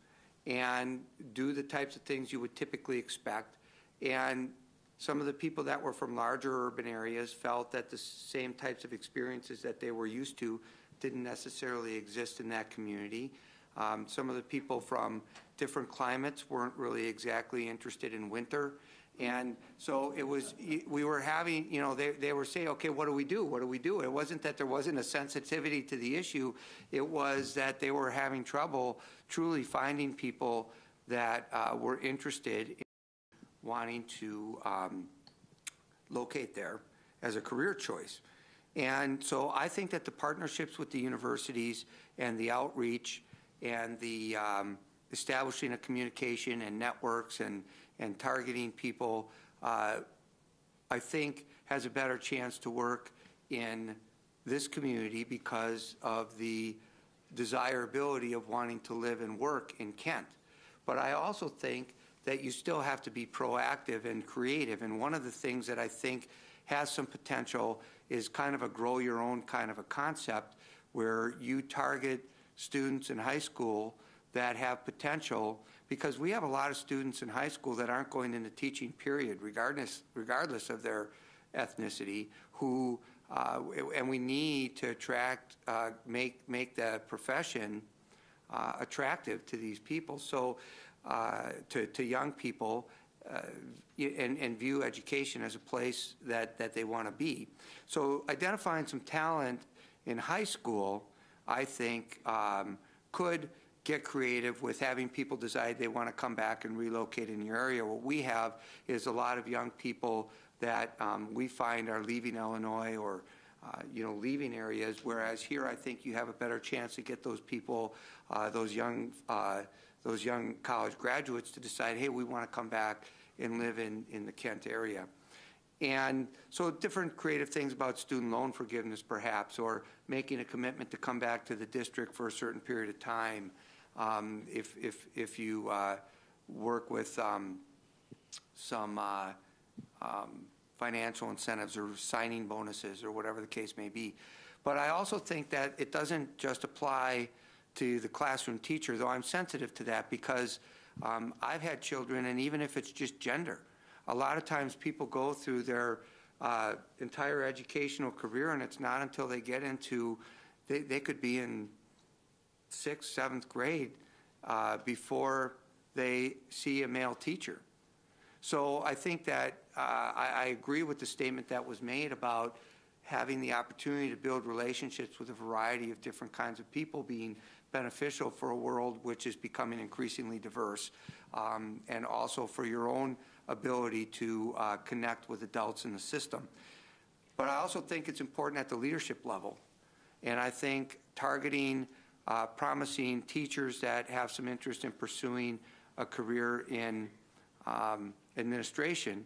and do the types of things you would typically expect. And some of the people that were from larger urban areas felt that the same types of experiences that they were used to didn't necessarily exist in that community. Some of the people from different climates weren't really exactly interested in winter. And so it was, we were having, they were saying, okay, what do we do? What do we do? It wasn't that there wasn't a sensitivity to the issue. It was that they were having trouble truly finding people that were interested in wanting to locate there as a career choice. And so I think that the partnerships with the universities and the outreach and the establishing a communication and networks and targeting people, I think has a better chance to work in this community because of the desirability of wanting to live and work in Kent. But I also think that you still have to be proactive and creative. And one of the things that I think has some potential is kind of a grow your own kind of a concept where you target students in high school that have potential, because we have a lot of students in high school that aren't going into teaching, period, regardless of their ethnicity, who, and we need to attract, make the profession attractive to these people. So to young people, and view education as a place that they want to be. So identifying some talent in high school, I think, could get creative with having people decide they want to come back and relocate in your area. What we have is a lot of young people that we find are leaving Illinois or leaving areas, whereas here I think you have a better chance to get those people, those young college graduates, to decide, hey, we want to come back and live in the Kent area. And so different creative things about student loan forgiveness, perhaps, or making a commitment to come back to the district for a certain period of time. If you work with some financial incentives or signing bonuses or whatever the case may be. But I also think that it doesn't just apply to the classroom teacher, though I'm sensitive to that, because I've had children, and even if it's just gender, a lot of times people go through their entire educational career, and it's not until they get into, they could be in 6th, 7th grade before they see a male teacher. So I think that I agree with the statement that was made about having the opportunity to build relationships with a variety of different kinds of people being beneficial for a world which is becoming increasingly diverse, and also for your own ability to connect with adults in the system. But I also think it's important at the leadership level. And I think targeting promising teachers that have some interest in pursuing a career in administration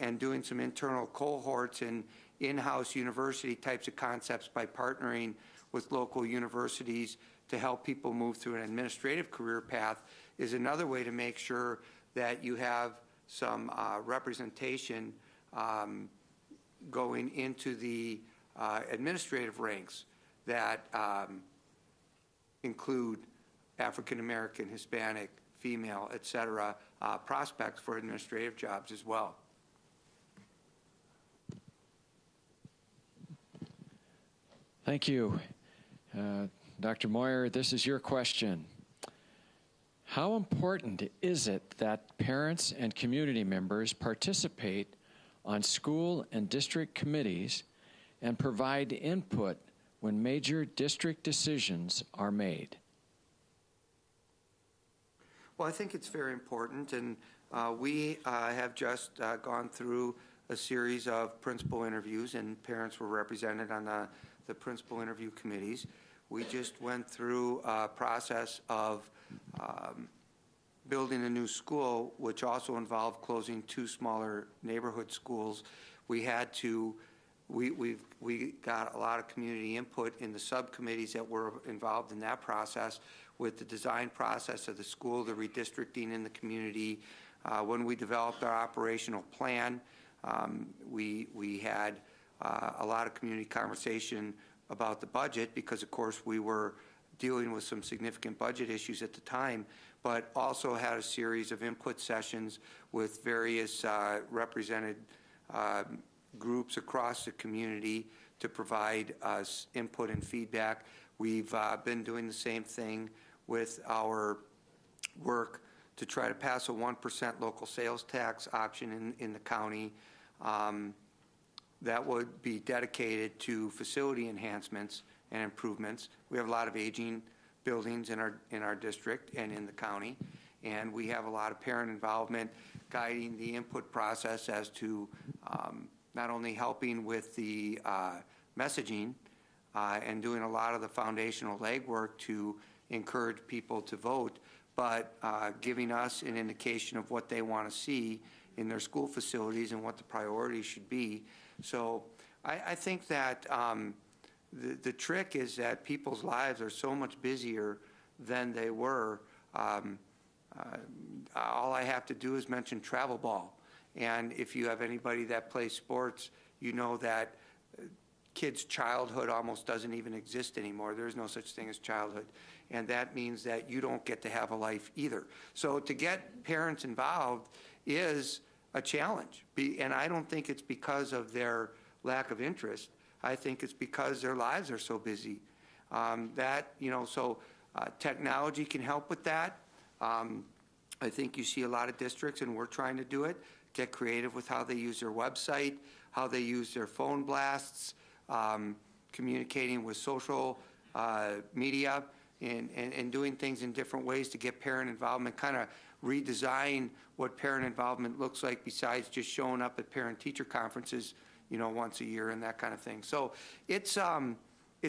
and doing some internal cohorts and in-house university types of concepts by partnering with local universities to help people move through an administrative career path is another way to make sure that you have some representation going into the administrative ranks that include African American, Hispanic, female, et cetera, prospects for administrative jobs as well. Thank you. Dr. Moyer, this is your question. How important is it that parents and community members participate on school and district committees and provide input when major district decisions are made? Well, I think it's very important, and we have just gone through a series of principal interviews, and parents were represented on the principal interview committees. We just went through a process of building a new school, which also involved closing 2 smaller neighborhood schools. We had to, we got a lot of community input in the subcommittees that were involved in that process, with the design process of the school, the redistricting in the community. When we developed our operational plan, we had a lot of community conversation about the budget, because of course we were dealing with some significant budget issues at the time, but also had a series of input sessions with various represented groups across the community to provide us input and feedback. We've been doing the same thing with our work to try to pass a 1% local sales tax option in the county. That would be dedicated to facility enhancements and improvements. We have a lot of aging buildings in our district and in the county, and we have a lot of parent involvement guiding the input process as to not only helping with the messaging and doing a lot of the foundational legwork to encourage people to vote, but giving us an indication of what they want to see in their school facilities and what the priorities should be. So I think that the trick is that people's lives are so much busier than they were. All I have to do is mention travel ball. And if you have anybody that plays sports, you know that kids' childhood almost doesn't even exist anymore. There's no such thing as childhood. And that means that you don't get to have a life either. So to get parents involved is a challenge. And I don't think it's because of their lack of interest. I think it's because their lives are so busy. Technology can help with that. I think you see a lot of districts, and we're trying to do it, get creative with how they use their website, how they use their phone blasts, communicating with social media, and doing things in different ways to get parent involvement, kind of redesign what parent involvement looks like besides just showing up at parent-teacher conferences, once a year and that kind of thing. So it's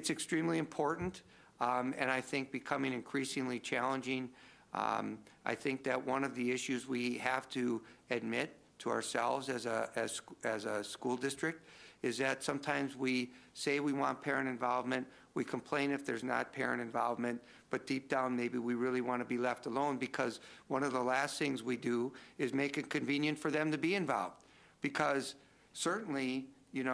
extremely important, and I think becoming increasingly challenging. I think that one of the issues we have to admit to ourselves as a school district is that sometimes we say we want parent involvement, we complain if there's not parent involvement, but deep down maybe we really want to be left alone, because one of the last things we do is make it convenient for them to be involved. Because certainly, if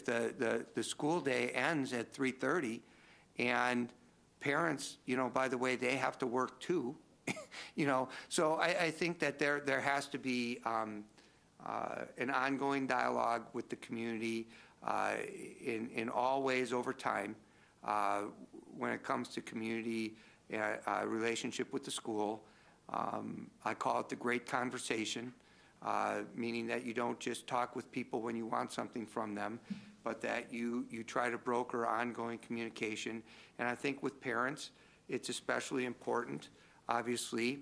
the school day ends at 3:30, and parents, by the way, they have to work too, so I think that there has to be an ongoing dialogue with the community in all ways over time when it comes to community relationship with the school. I call it the great conversation, meaning that you don't just talk with people when you want something from them, but that you try to broker ongoing communication. And I think with parents, it's especially important, obviously,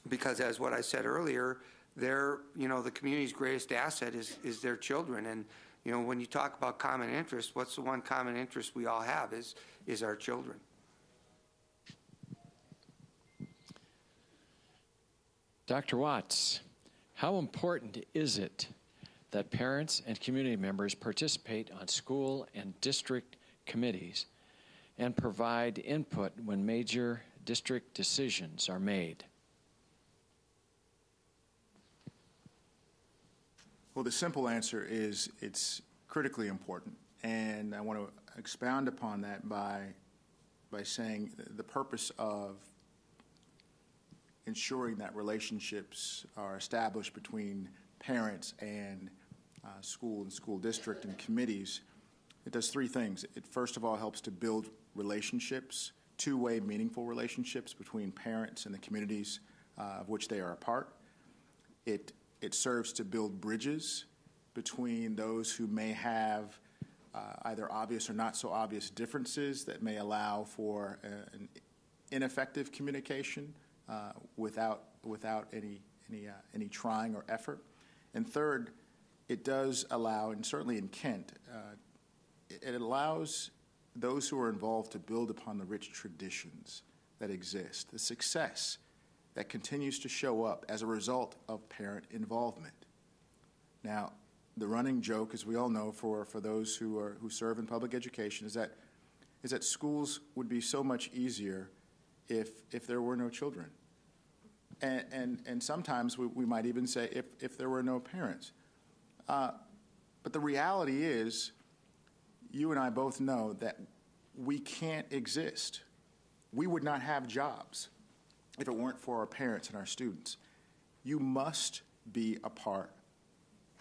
because as what I said earlier, the community's greatest asset is their children. And, when you talk about common interest, what's the one common interest we all have is our children. Dr. Watts, how important is it that parents and community members participate on school and district committees and provide input when major district decisions are made? Well, the simple answer is it's critically important. And I want to expound upon that by by saying the purpose of ensuring that relationships are established between parents and school and school district and committees, it does three things. It first of all helps to build relationships, two-way meaningful relationships between parents and the communities of which they are a part. It serves to build bridges between those who may have either obvious or not so obvious differences that may allow for an ineffective communication without any trying or effort. And third, it does allow, and certainly in Kent, it allows those who are involved to build upon the rich traditions that exist, the success that continues to show up as a result of parent involvement. Now, the running joke, as we all know, for those who serve in public education, is that schools would be so much easier if there were no children, and sometimes we might even say if there were no parents. But the reality is, you and I both know that we can't exist. We would not have jobs if it weren't for our parents and our students. You must be a part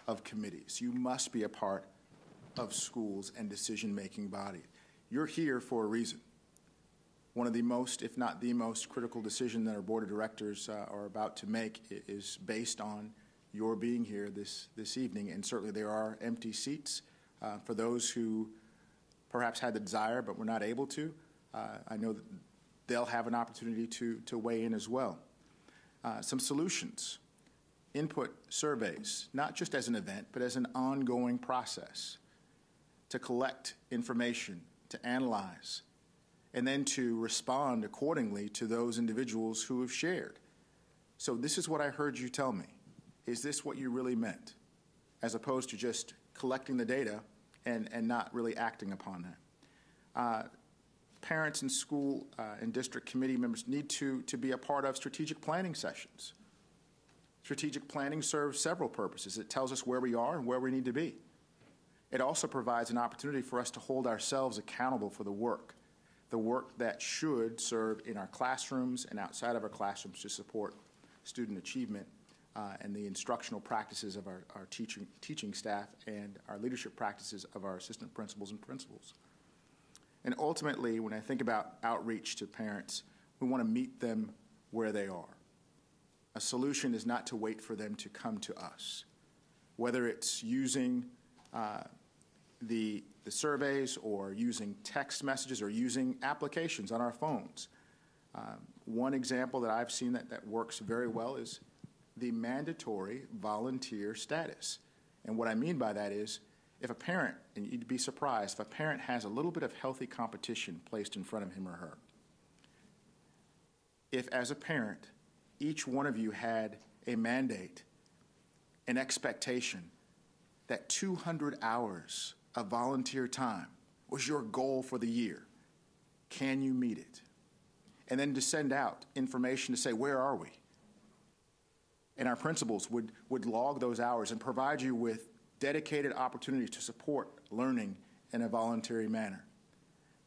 of committees. You must be a part of schools and decision-making bodies. You're here for a reason. One of the most, if not the most, critical decision that our board of directors are about to make is based on your being here this evening, and certainly there are empty seats for those who perhaps had the desire but were not able to. I know that they'll have an opportunity to weigh in as well. Some solutions, input surveys, not just as an event, but as an ongoing process to collect information, to analyze, and then to respond accordingly to those individuals who have shared. So this is what I heard you tell me. Is this what you really meant? As opposed to just collecting the data and not really acting upon that. Parents and school and district committee members need to be a part of strategic planning sessions. Strategic planning serves several purposes. It tells us where we are and where we need to be. It also provides an opportunity for us to hold ourselves accountable for the work that should serve in our classrooms and outside of our classrooms to support student achievement and the instructional practices of our teaching staff and our leadership practices of our assistant principals and principals. And ultimately, when I think about outreach to parents, we want to meet them where they are. A solution is not to wait for them to come to us, whether it's using the surveys or using text messages or using applications on our phones. One example that I've seen that works very well is the mandatory volunteer status. And what I mean by that is, if a parent, and you'd be surprised, if a parent has a little bit of healthy competition placed in front of him or her, if as a parent, each one of you had a mandate, an expectation that 200 hours of volunteer time was your goal for the year, can you meet it? And then to send out information to say, where are we? And our principals would log those hours and provide you with dedicated opportunities to support learning in a voluntary manner.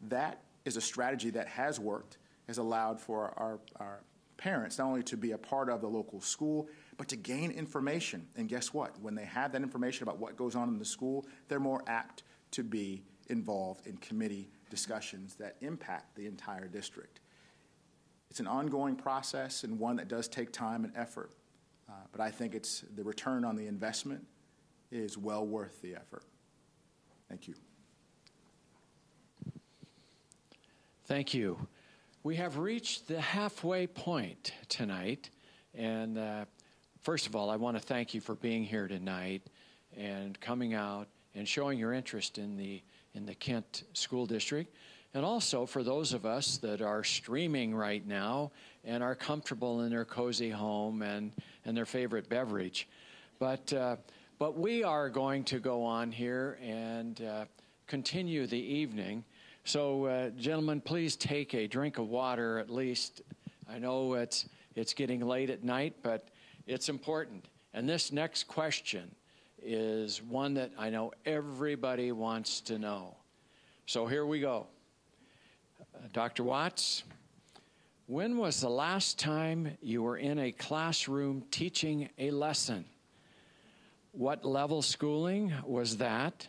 That is a strategy that has worked, has allowed for our parents not only to be a part of the local school, but to gain information. And guess what? When they have that information about what goes on in the school, they're more apt to be involved in committee discussions that impact the entire district. It's an ongoing process and one that does take time and effort, but I think it's the return on the investment is well worth the effort. Thank you. Thank you. We have reached the halfway point tonight, and first of all, I want to thank you for being here tonight and coming out and showing your interest in the Kent School District, and also for those of us that are streaming right now and are comfortable in their cozy home and their favorite beverage. But we are going to go on here and continue the evening. So, gentlemen, please take a drink of water at least. I know it's getting late at night, but it's important. And this next question is one that I know everybody wants to know. So here we go. Dr. Watts, when was the last time you were in a classroom teaching a lesson? What level schooling was that,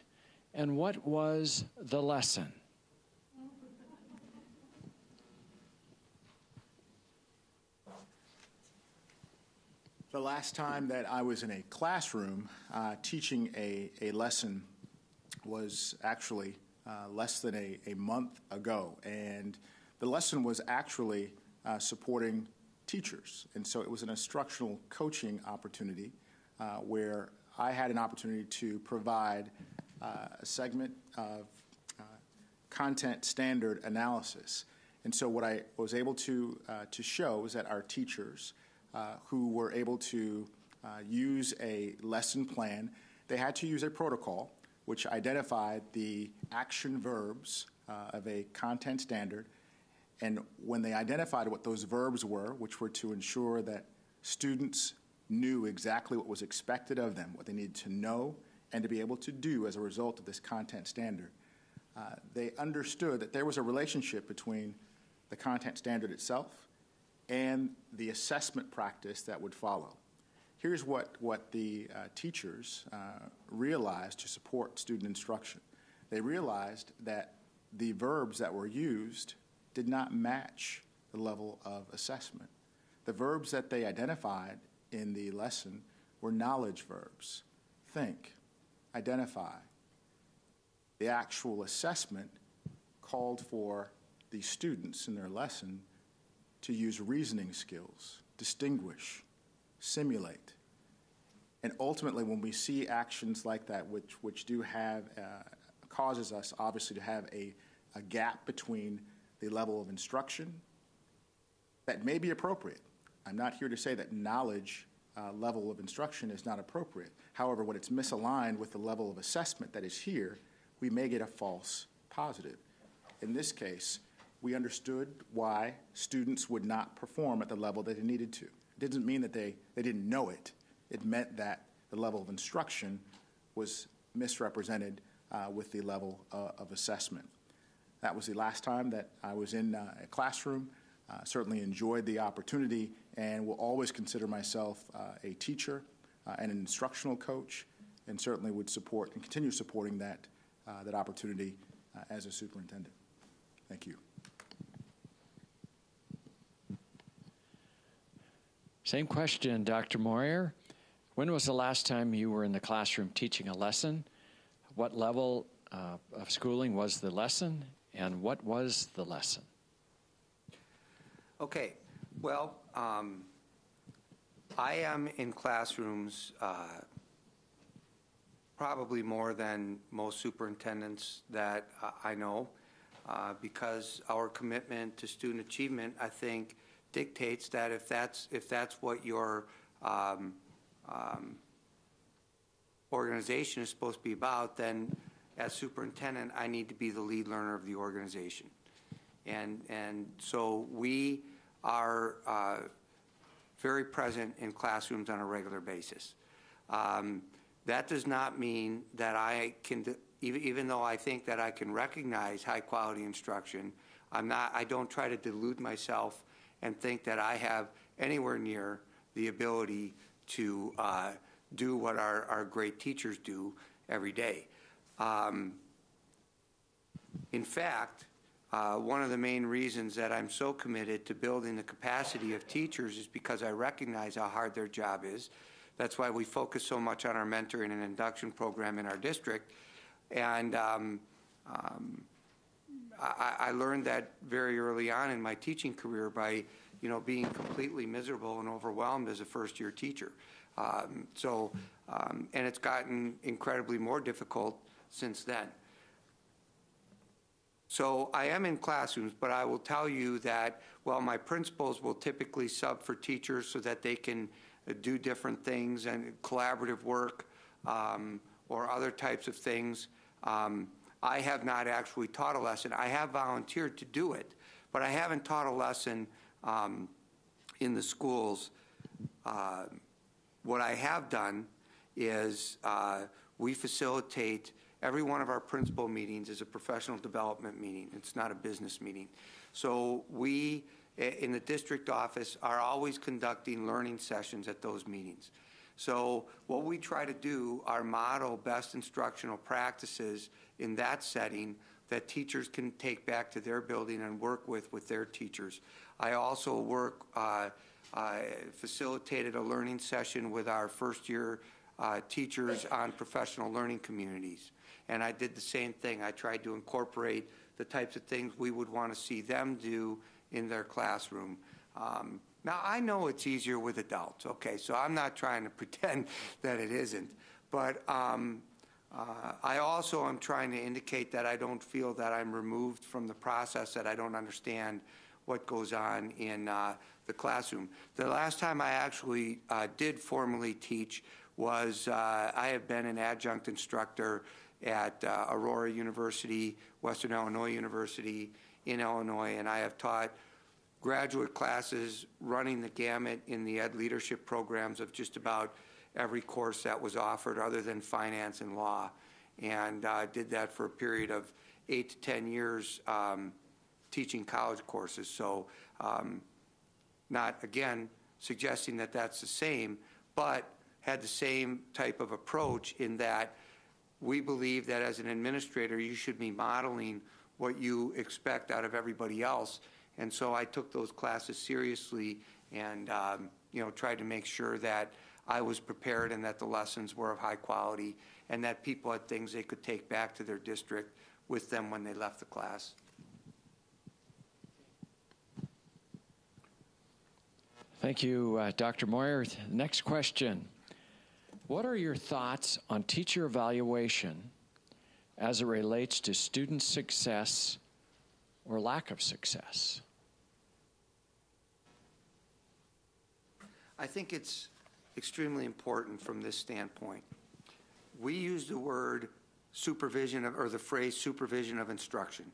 and what was the lesson? The last time that I was in a classroom teaching a lesson was actually less than a month ago, and the lesson was actually supporting teachers. And so it was an instructional coaching opportunity where I had an opportunity to provide a segment of content standard analysis. And so what I was able to show is that our teachers who were able to use a lesson plan, they had to use a protocol which identified the action verbs of a content standard. And when they identified what those verbs were, which were to ensure that students knew exactly what was expected of them, what they needed to know and to be able to do as a result of this content standard, they understood that there was a relationship between the content standard itself and the assessment practice that would follow. Here's what the teachers realized to support student instruction. They realized that the verbs that were used did not match the level of assessment. The verbs that they identified in the lesson were knowledge verbs: think, identify. The actual assessment called for the students in their lesson to use reasoning skills, distinguish, simulate. And ultimately, when we see actions like that, which do have, causes us obviously to have a gap between the level of instruction that may be appropriate. I'm not here to say that knowledge level of instruction is not appropriate. However, when it's misaligned with the level of assessment that is here, we may get a false positive. In this case, we understood why students would not perform at the level that they needed to. It didn't mean that they didn't know it. It meant that the level of instruction was misrepresented with the level of assessment. That was the last time that I was in a classroom. Certainly enjoyed the opportunity and will always consider myself a teacher and an instructional coach, and certainly would support and continue supporting that opportunity as a superintendent. Thank you. Same question, Dr. Moyer. When was the last time you were in the classroom teaching a lesson? What level of schooling was the lesson, and what was the lesson? Okay, well, I am in classrooms probably more than most superintendents that I know because our commitment to student achievement, I think, dictates that if that's what your organization is supposed to be about, then as superintendent, I need to be the lead learner of the organization. And so we are very present in classrooms on a regular basis. That does not mean that I can, even though I think that I can recognize high quality instruction, I don't try to delude myself and think that I have anywhere near the ability to do what our great teachers do every day. In fact, one of the main reasons that I'm so committed to building the capacity of teachers is because I recognize how hard their job is. That's why we focus so much on our mentoring and induction program in our district. And I learned that very early on in my teaching career by, being completely miserable and overwhelmed as a first-year teacher. And it's gotten incredibly more difficult since then. So I am in classrooms, but I will tell you that while my principals will typically sub for teachers so that they can do different things and collaborative work or other types of things, I have not actually taught a lesson. I have volunteered to do it, but I haven't taught a lesson in the schools. What I have done is we facilitate every one of our principal meetings is a professional development meeting. It's not a business meeting. So we, in the district office, are always conducting learning sessions at those meetings. So what we try to do are model best instructional practices in that setting that teachers can take back to their building and work with their teachers. I also facilitated a learning session with our first-year teachers on professional learning communities. And I did the same thing. I tried to incorporate the types of things we would want to see them do in their classroom. Now, I know it's easier with adults, okay, so I'm not trying to pretend that it isn't. But I also am trying to indicate that I don't feel that I'm removed from the process, that I don't understand what goes on in the classroom. The last time I actually did formally teach was I have been an adjunct instructor at Aurora University, Western Illinois University in Illinois, and I have taught graduate classes running the gamut in the ed leadership programs of just about every course that was offered other than finance and law. And did that for a period of 8 to 10 years teaching college courses. So not, again, suggesting that that's the same, but had the same type of approach in that we believe that as an administrator, you should be modeling what you expect out of everybody else. And so I took those classes seriously and tried to make sure that I was prepared and that the lessons were of high quality and that people had things they could take back to their district with them when they left the class. Thank you, Dr. Moyer. Next question. What are your thoughts on teacher evaluation as it relates to student success or lack of success? I think it's extremely important from this standpoint. We use the word supervision or the phrase supervision of instruction.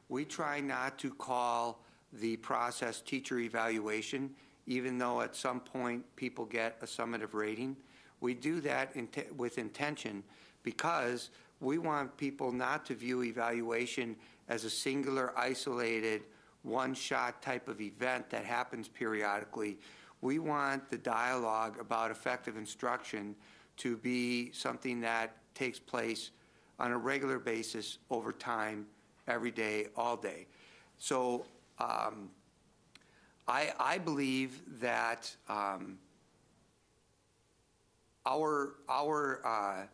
We try not to call the process teacher evaluation, even though at some point people get a summative rating. We do that with intention because we want people not to view evaluation as a singular, isolated, one-shot type of event that happens periodically. We want the dialogue about effective instruction to be something that takes place on a regular basis over time, every day, all day. So I believe that our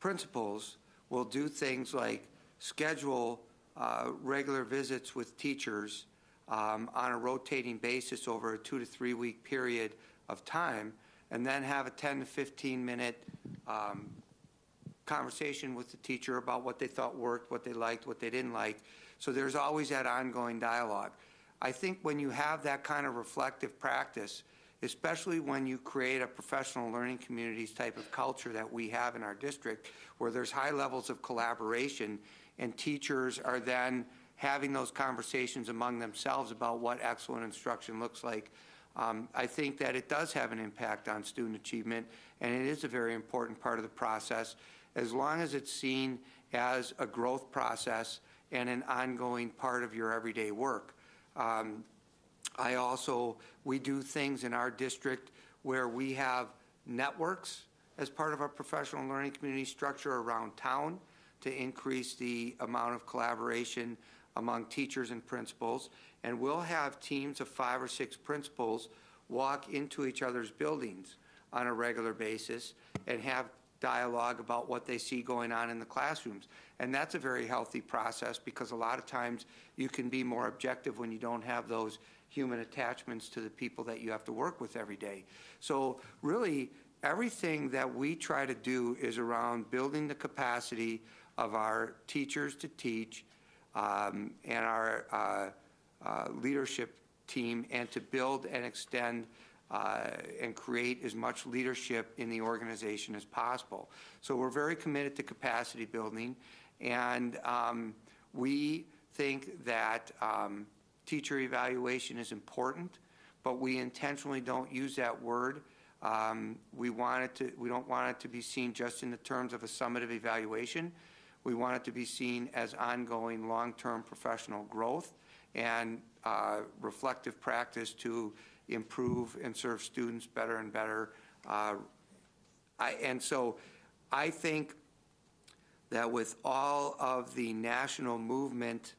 principals will do things like schedule regular visits with teachers on a rotating basis over a 2 to 3 week period of time, and then have a 10 to 15 minute conversation with the teacher about what they thought worked, what they liked, what they didn't like. So there's always that ongoing dialogue. I think when you have that kind of reflective practice, especially when you create a professional learning communities type of culture that we have in our district, where there's high levels of collaboration and teachers are then having those conversations among themselves about what excellent instruction looks like, I think that it does have an impact on student achievement, and it is a very important part of the process, as long as it's seen as a growth process and an ongoing part of your everyday work. We do things in our district where we have networks as part of our professional learning community structure around town to increase the amount of collaboration among teachers and principals. And we'll have teams of 5 or 6 principals walk into each other's buildings on a regular basis and have dialogue about what they see going on in the classrooms. And that's a very healthy process because a lot of times you can be more objective when you don't have those human attachments to the people that you have to work with every day. So really, everything that we try to do is around building the capacity of our teachers to teach and our leadership team, and to build and extend and create as much leadership in the organization as possible. So we're very committed to capacity building, and we think that teacher evaluation is important, but we intentionally don't use that word We don't want it to be seen just in the terms of a summative evaluation. We want it to be seen as ongoing long-term professional growth and reflective practice to improve and serve students better and better. And so I think that with all of the national movement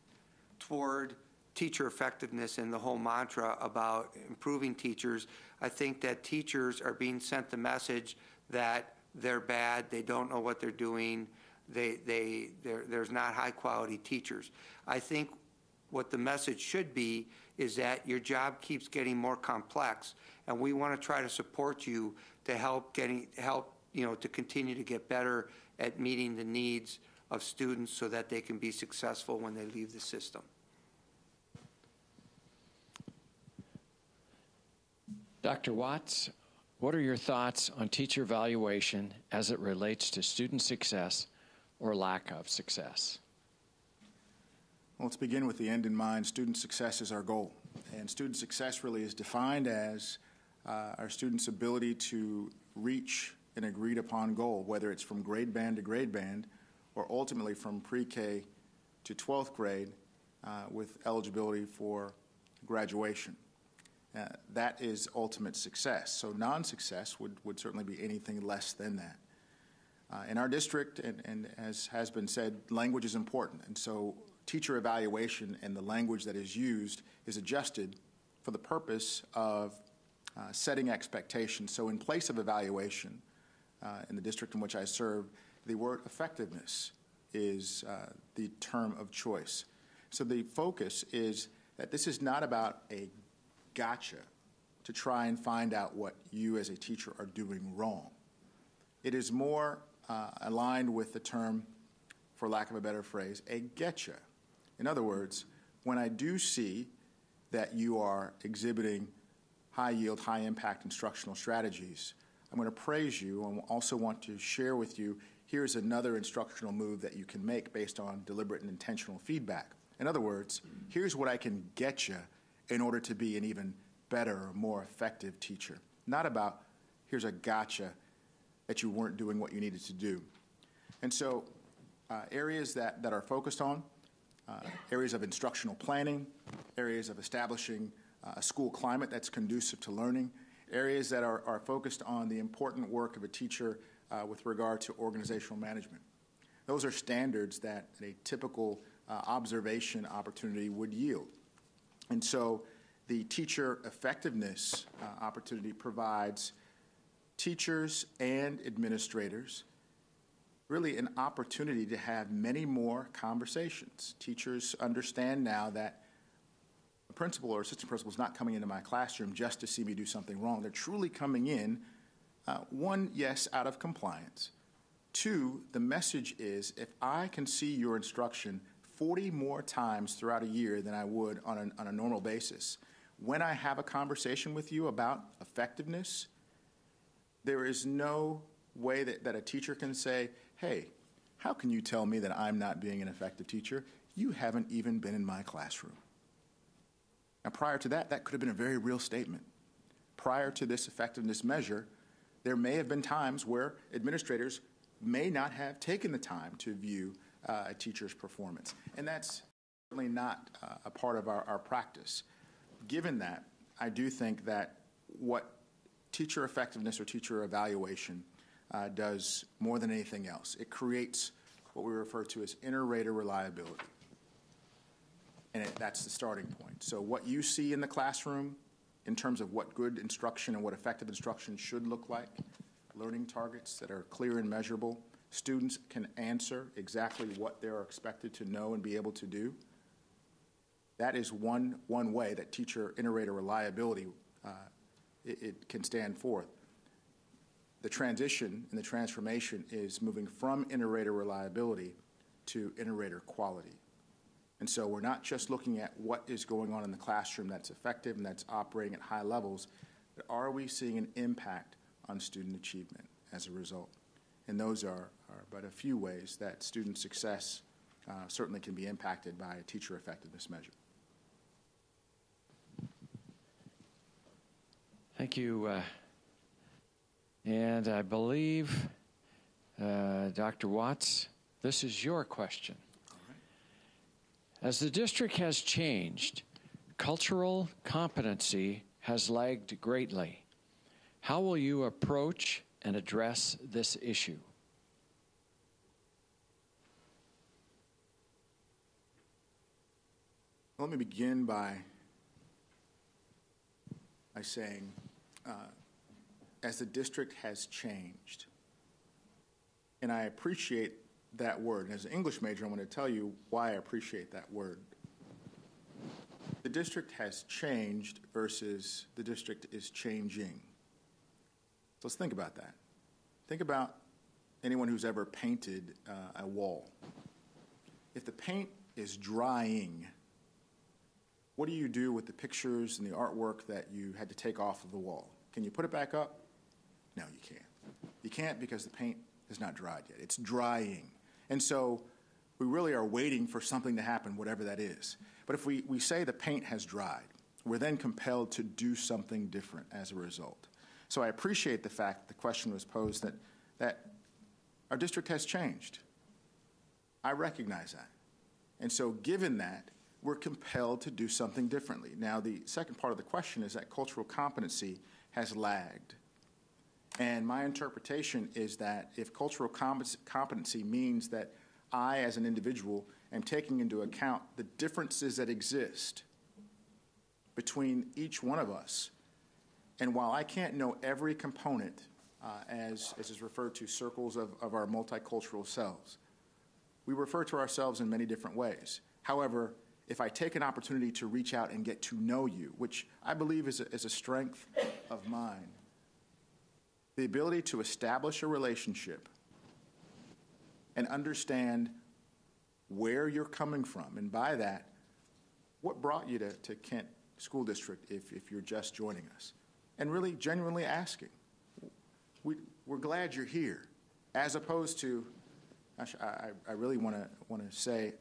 toward teacher effectiveness and the whole mantra about improving teachers, I think that teachers are being sent the message that they're bad, they don't know what they're doing, there's not high-quality teachers. I think what the message should be is that your job keeps getting more complex, and we want to try to support you to help to continue to get better at meeting the needs of students so that they can be successful when they leave the system. Dr. Watts, what are your thoughts on teacher evaluation as it relates to student success or lack of success? Well, let's begin with the end in mind. Student success is our goal. And student success really is defined as our students' ability to reach an agreed upon goal, whether it's from grade band to grade band or ultimately from pre-K to 12th grade with eligibility for graduation. That is ultimate success. So non-success would certainly be anything less than that. In our district, and as has been said, language is important. And so teacher evaluation and the language that is used is adjusted for the purpose of setting expectations. So in place of evaluation, in the district in which I serve, the word effectiveness is the term of choice. So the focus is that this is not about a gotcha to try and find out what you as a teacher are doing wrong. It is more aligned with the term, for lack of a better phrase, a getcha. In other words, when I do see that you are exhibiting high yield, high impact instructional strategies, I'm going to praise you and also want to share with you, here's another instructional move that you can make based on deliberate and intentional feedback. In other words, here's what I can get you in order to be an even better or more effective teacher. Not about, here's a gotcha that you weren't doing what you needed to do. And so areas that are focused on, areas of instructional planning, areas of establishing a school climate that's conducive to learning, areas that are focused on the important work of a teacher with regard to organizational management. Those are standards that a typical observation opportunity would yield. And so the teacher effectiveness opportunity provides teachers and administrators really an opportunity to have many more conversations. Teachers understand now that a principal or assistant principal is not coming into my classroom just to see me do something wrong. They're truly coming in, one, yes, out of compliance. Two, the message is if I can see your instruction 40 more times throughout a year than I would on a normal basis, when I have a conversation with you about effectiveness, there is no way that a teacher can say, hey, how can you tell me that I'm not being an effective teacher? You haven't even been in my classroom. Now, prior to that, that could have been a very real statement. Prior to this effectiveness measure, there may have been times where administrators may not have taken the time to view a teacher's performance. And that's certainly not a part of our practice. Given that, I do think that what teacher effectiveness or teacher evaluation does more than anything else, it creates what we refer to as inter-rater reliability. And that's the starting point. So what you see in the classroom in terms of what good instruction and what effective instruction should look like, learning targets that are clear and measurable, students can answer exactly what they're expected to know and be able to do. That is one way that teacher inter-rater reliability it can stand forth. The transition and the transformation is moving from inter-rater reliability to inter-rater quality. And so we're not just looking at what is going on in the classroom that's effective and that's operating at high levels, but are we seeing an impact on student achievement as a result? And those are but a few ways that student success certainly can be impacted by a teacher effectiveness measure. Thank you, And I believe, Dr. Watts, this is your question. As the district has changed, cultural competency has lagged greatly. How will you approach and address this issue? Let me begin by saying, as the district has changed, and I appreciate that word. And as an English major, I want to tell you why I appreciate that word. The district has changed versus the district is changing. So let's think about that. Think about anyone who's ever painted a wall. If the paint is drying, what do you do with the pictures and the artwork that you had to take off of the wall? Can you put it back up? No, you can't. You can't because the paint has not dried yet. It's drying. And so we really are waiting for something to happen, whatever that is. But if we say the paint has dried, we're then compelled to do something different as a result. So I appreciate the fact that the question was posed that our district has changed. I recognize that. And so given that, we're compelled to do something differently. Now, the second part of the question is that cultural competency has lagged. And my interpretation is that if cultural competency means that I, as an individual, am taking into account the differences that exist between each one of us, and while I can't know every component, as is referred to, circles of our multicultural selves, we refer to ourselves in many different ways. However, if I take an opportunity to reach out and get to know you, which I believe is a strength of mine, the ability to establish a relationship and understand where you're coming from, and by that, what brought you to Kent School District if you're just joining us, and really genuinely asking, we're glad you're here, as opposed to, gosh, I really want to say,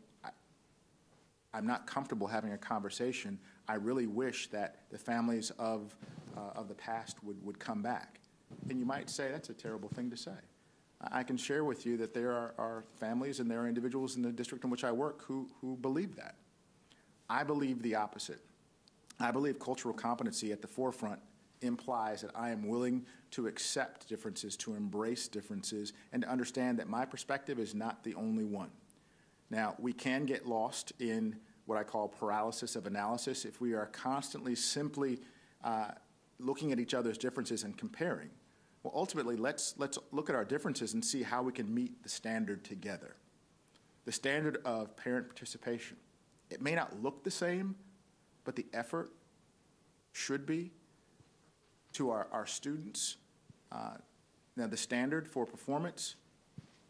I'm not comfortable having a conversation. I really wish that the families of the past would come back. And you might say, that's a terrible thing to say. I can share with you that there are families and there are individuals in the district in which I work who believe that. I believe the opposite. I believe cultural competency at the forefront implies that I am willing to accept differences, to embrace differences, and to understand that my perspective is not the only one. Now, we can get lost in what I call paralysis of analysis if we are constantly simply looking at each other's differences and comparing. Well, ultimately, let's look at our differences and see how we can meet the standard together. The standard of parent participation. It may not look the same, but the effort should be to our students. Now, the standard for performance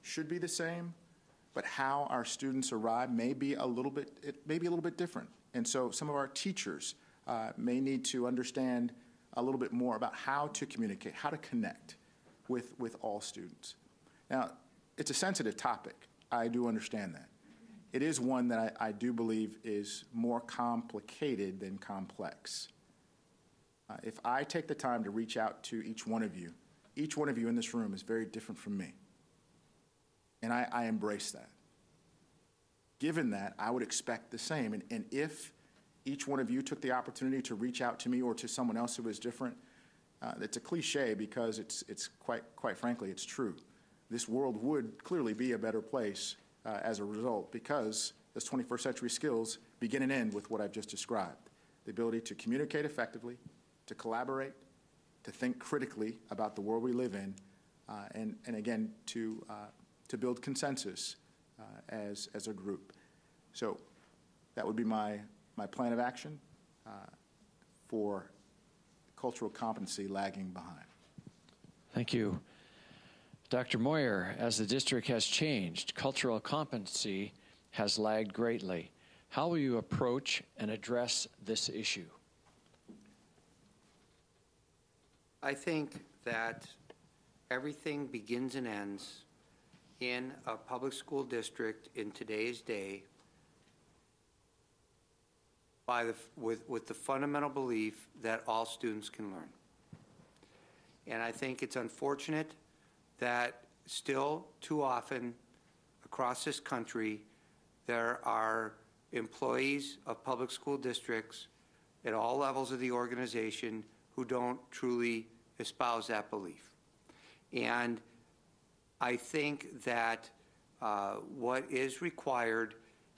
should be the same, but how our students arrive may be a little bit different. And so some of our teachers may need to understand a little bit more about how to communicate, how to connect with all students. Now, it's a sensitive topic. I do understand that. It is one that I do believe is more complicated than complex. If I take the time to reach out to each one of you in this room is very different from me. And I embrace that. Given that, I would expect the same. And if each one of you took the opportunity to reach out to me or to someone else who is different, it's a cliche because it's quite frankly, it's true. This world would clearly be a better place as a result, because those 21st century skills begin and end with what I've just described. The ability to communicate effectively, to collaborate, to think critically about the world we live in, and again, to build consensus as a group. So that would be my plan of action for cultural competency lagging behind. Thank you. Dr. Moyer, as the district has changed, cultural competency has lagged greatly. How will you approach and address this issue? I think that everything begins and ends in a public school district in today's day with the fundamental belief that all students can learn. And I think it's unfortunate that still too often across this country there are employees of public school districts at all levels of the organization who don't truly espouse that belief. And I think that what is required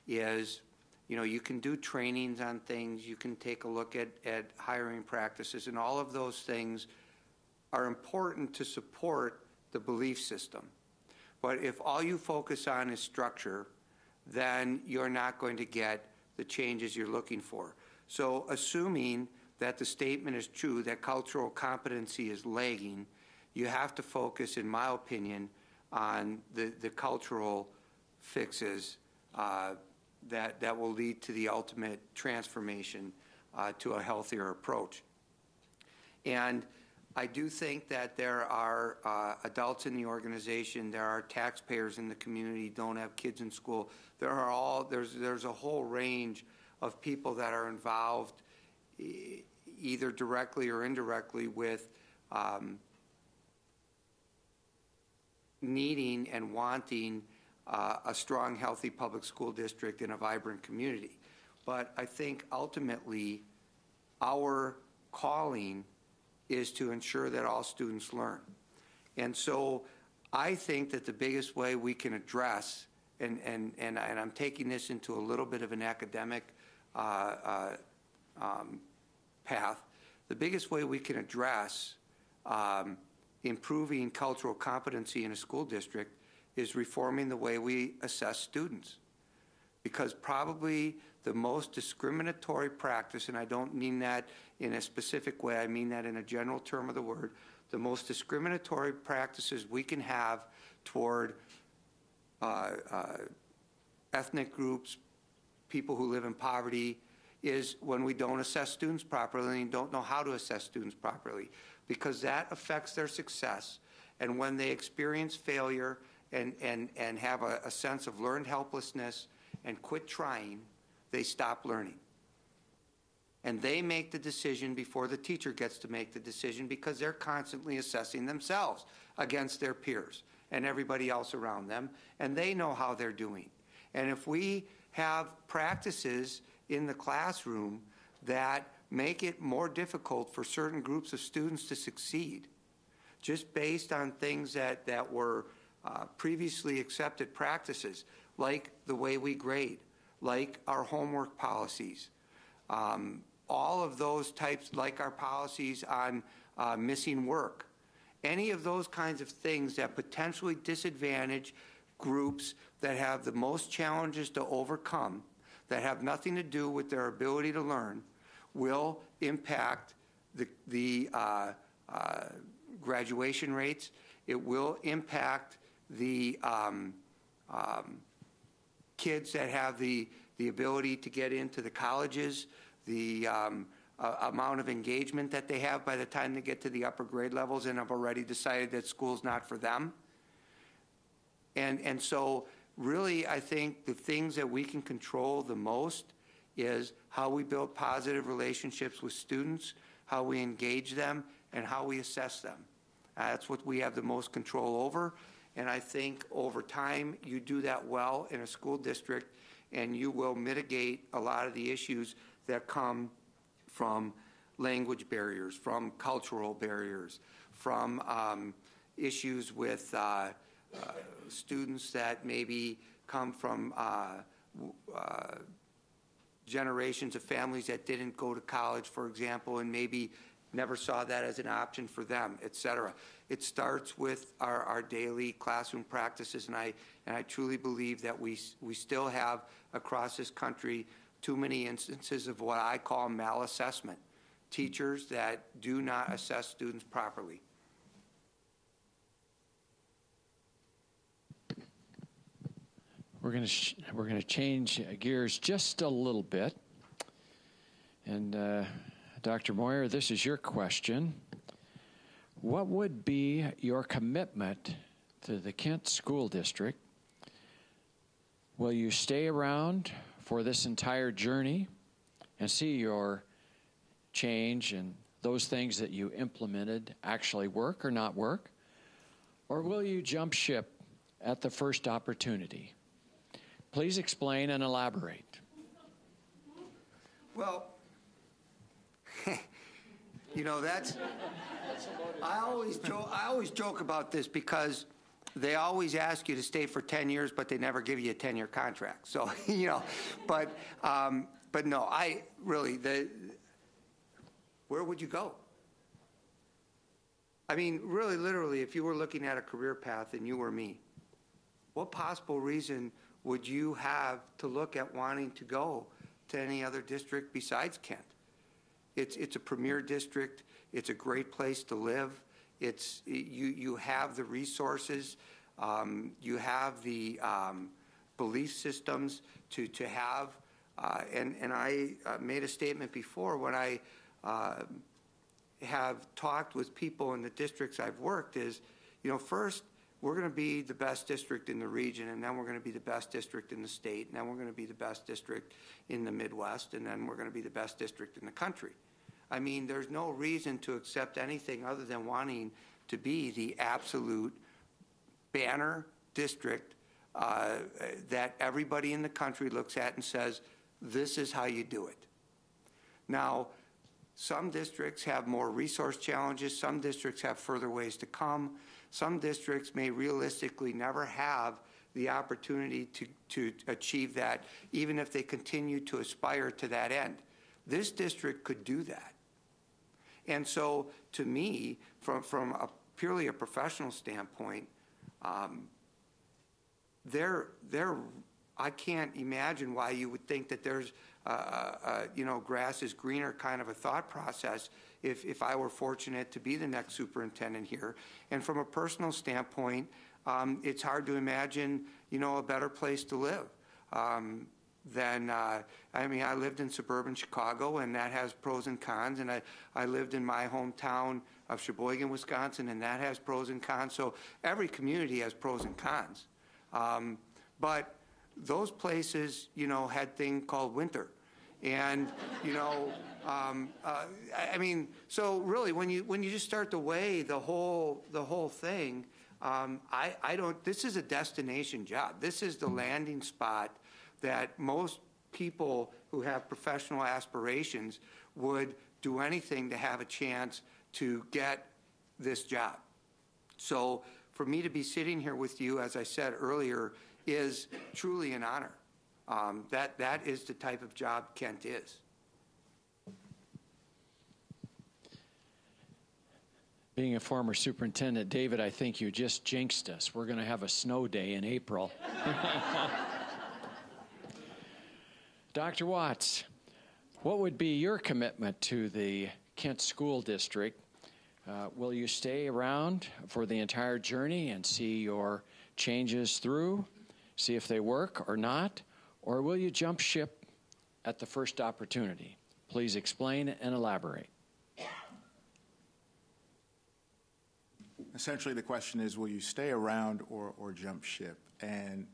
is, you can do trainings on things, you can take a look at hiring practices, and all of those things are important to support the belief system. But if all you focus on is structure, then you're not going to get the changes you're looking for. So assuming that the statement is true, that cultural competency is lagging, you have to focus, in my opinion, on the cultural fixes that will lead to the ultimate transformation to a healthier approach. And I do think that there are adults in the organization, there are taxpayers in the community who don't have kids in school. There's a whole range of people that are involved either directly or indirectly with needing and wanting a strong, healthy public school district in a vibrant community. But I think ultimately our calling is to ensure that all students learn. And so I think that the biggest way we can address, and I'm taking this into a little bit of an academic path, the biggest way we can address improving cultural competency in a school district is reforming the way we assess students. Because probably the most discriminatory practice, and I don't mean that in a specific way, I mean that in a general term of the word, the most discriminatory practices we can have toward ethnic groups, people who live in poverty, is when we don't assess students properly and don't know how to assess students properly, because that affects their success. And when they experience failure and have a sense of learned helplessness and quit trying, they stop learning. And they make the decision before the teacher gets to make the decision, because they're constantly assessing themselves against their peers and everybody else around them, and they know how they're doing. And if we have practices in the classroom that make it more difficult for certain groups of students to succeed, just based on things that were previously accepted practices, like the way we grade, like our homework policies, all of those types, like our policies on missing work, any of those kinds of things that potentially disadvantage groups that have the most challenges to overcome, that have nothing to do with their ability to learn, will impact the graduation rates. It will impact the kids that have the ability to get into the colleges, the amount of engagement that they have by the time they get to the upper grade levels and have already decided that school's not for them. And so really, I think the things that we can control the most is how we build positive relationships with students, how we engage them, and how we assess them. That's what we have the most control over. And I think over time, you do that well in a school district, and you will mitigate a lot of the issues that come from language barriers, from cultural barriers, from issues with students that maybe come from generations of families that didn't go to college, for example, and maybe never saw that as an option for them, et cetera. It starts with our daily classroom practices, and I truly believe that we still have across this country too many instances of what I call malassessment, teachers that do not assess students properly. We're going to change gears just a little bit. And Dr. Moyer, this is your question. What would be your commitment to the Kent School District? Will you stay around for this entire journey and see your change and those things that you implemented actually work or not work? Or will you jump ship at the first opportunity? Please explain and elaborate. Well, you know, I always joke about this because they always ask you to stay for 10 years, but they never give you a 10-year contract. So, you know, but no, where would you go? I mean, really, literally, if you were looking at a career path and you were me, what possible reason would you have to look at wanting to go to any other district besides Kent? It's a premier district. It's a great place to live. You have the resources. You have the belief systems to have. And I made a statement before when I have talked with people in the districts I've worked is, you know, first, we're going to be the best district in the region, and then we're going to be the best district in the state, and then we're going to be the best district in the Midwest, and then we're going to be the best district in the country. I mean, there's no reason to accept anything other than wanting to be the absolute banner district that everybody in the country looks at and says, this is how you do it. Now, some districts have more resource challenges. Some districts have further ways to come. Some districts may realistically never have the opportunity to achieve that, even if they continue to aspire to that end. This district could do that. And so, to me, from purely a professional standpoint, I can't imagine why you would think that there's you know, grass is greener kind of a thought process if I were fortunate to be the next superintendent here. And from a personal standpoint, it's hard to imagine, you know, a better place to live than, I mean, I lived in suburban Chicago, and that has pros and cons, and I lived in my hometown of Sheboygan, Wisconsin, and that has pros and cons. So every community has pros and cons. But those places, you know, had thing called winter. And, you know, I mean, so really, when you just start to weigh the whole thing, I don't, this is a destination job. This is the landing spot that most people who have professional aspirations would do anything to have a chance to get this job. So for me to be sitting here with you, as I said earlier, is truly an honor. That is the type of job Kent is. Being a former superintendent, David, I think you just jinxed us. We're going to have a snow day in April. Dr. Watts, what would be your commitment to the Kent School District? Will you stay around for the entire journey and see your changes through, see if they work or not, or will you jump ship at the first opportunity? Please explain and elaborate. Essentially, the question is, will you stay around or jump ship? And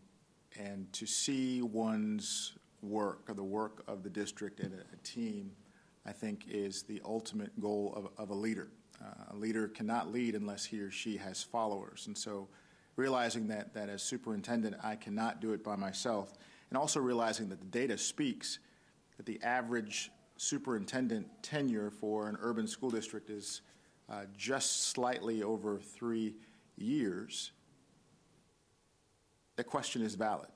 to see one's work, or the work of the district and a team, I think is the ultimate goal of a leader. A leader cannot lead unless he or she has followers. And so realizing that as superintendent, I cannot do it by myself, and also realizing that the data speaks that the average superintendent tenure for an urban school district is just slightly over 3 years, the question is valid.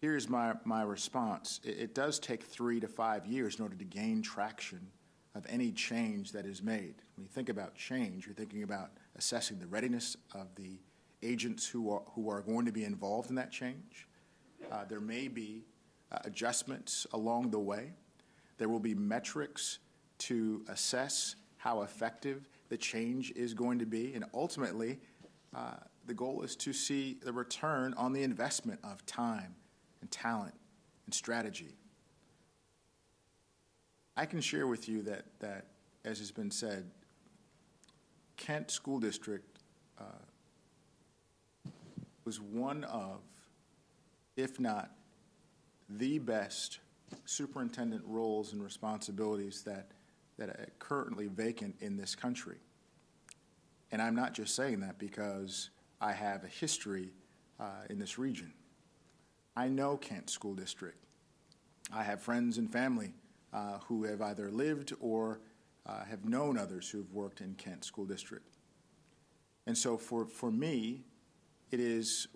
Here's my response. It does take 3 to 5 years in order to gain traction of any change that is made. When you think about change, you're thinking about assessing the readiness of the agents who are going to be involved in that change. There may be adjustments along the way. There will be metrics to assess how effective the change is going to be, and ultimately, the goal is to see the return on the investment of time and talent and strategy. I can share with you that as has been said, Kent School District was one of, if not the best superintendent roles and responsibilities that that are currently vacant in this country. And I'm not just saying that because I have a history in this region. I know Kent School District. I have friends and family who have either lived or have known others who have worked in Kent School District. And so for me, it's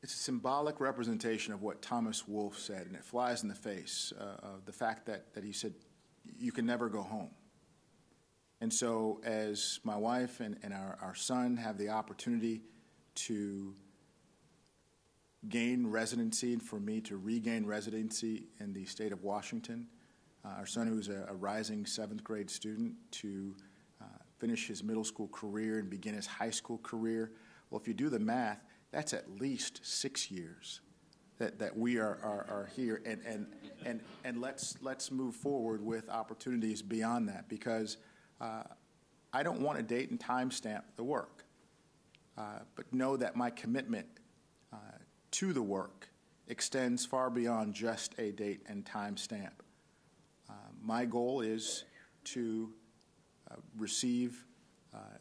a symbolic representation of what Thomas Wolfe said, and it flies in the face of the fact that he said, you can never go home. And so as my wife and our son have the opportunity to gain residency, and for me to regain residency in the state of Washington, our son, who's a rising 7th grade student, to finish his middle school career and begin his high school career. Well, if you do the math, that's at least 6 years that we are here, and let's move forward with opportunities beyond that, because I don't want to date and time stamp the work, but know that my commitment to the work extends far beyond just a date and time stamp. My goal is to receive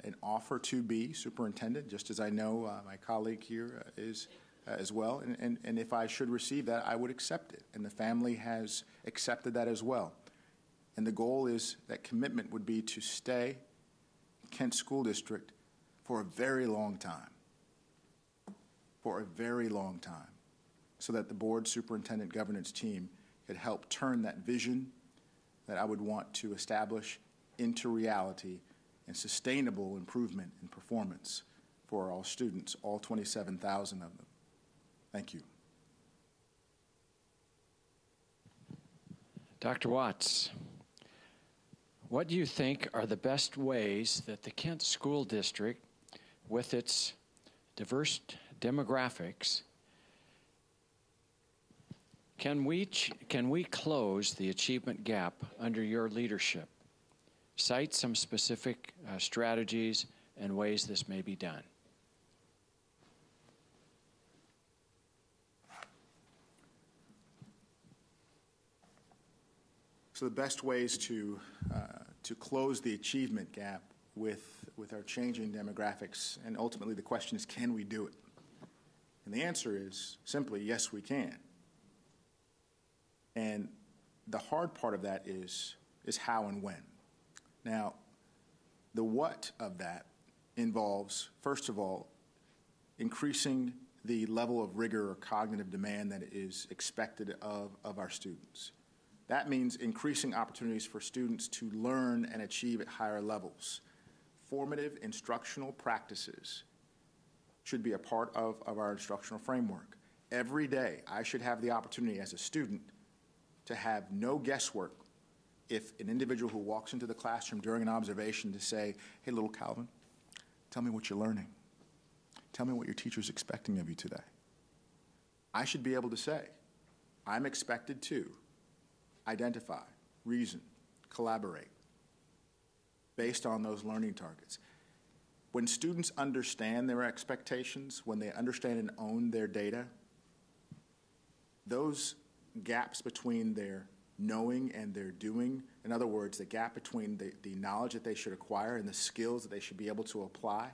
an offer to be superintendent, just as I know my colleague here is as well. And if I should receive that, I would accept it. And the family has accepted that as well. And the goal is that commitment would be to stay in Kent School District for a very long time. For a very long time. So that the board superintendent governance team could help turn that vision that I would want to establish into reality and sustainable improvement in performance for all students, all 27,000 of them. Thank you. Dr. Watts, what do you think are the best ways that the Kent School District, with its diverse demographics, can we close the achievement gap under your leadership? Cite some specific strategies and ways this may be done. So the best ways to close the achievement gap with our changing demographics, and ultimately the question is, can we do it? And the answer is simply, yes, we can. And the hard part of that is how and when. Now, the what of that involves, first of all, increasing the level of rigor or cognitive demand that is expected of our students. That means increasing opportunities for students to learn and achieve at higher levels. Formative instructional practices should be a part of our instructional framework. Every day, I should have the opportunity as a student to have no guesswork if an individual who walks into the classroom during an observation to say, hey, little Calvin, tell me what you're learning. Tell me what your teacher's expecting of you today. I should be able to say, I'm expected to identify, reason, collaborate based on those learning targets. When students understand their expectations, when they understand and own their data, those gaps between their knowing and their doing, in other words, the gap between the knowledge that they should acquire and the skills that they should be able to apply,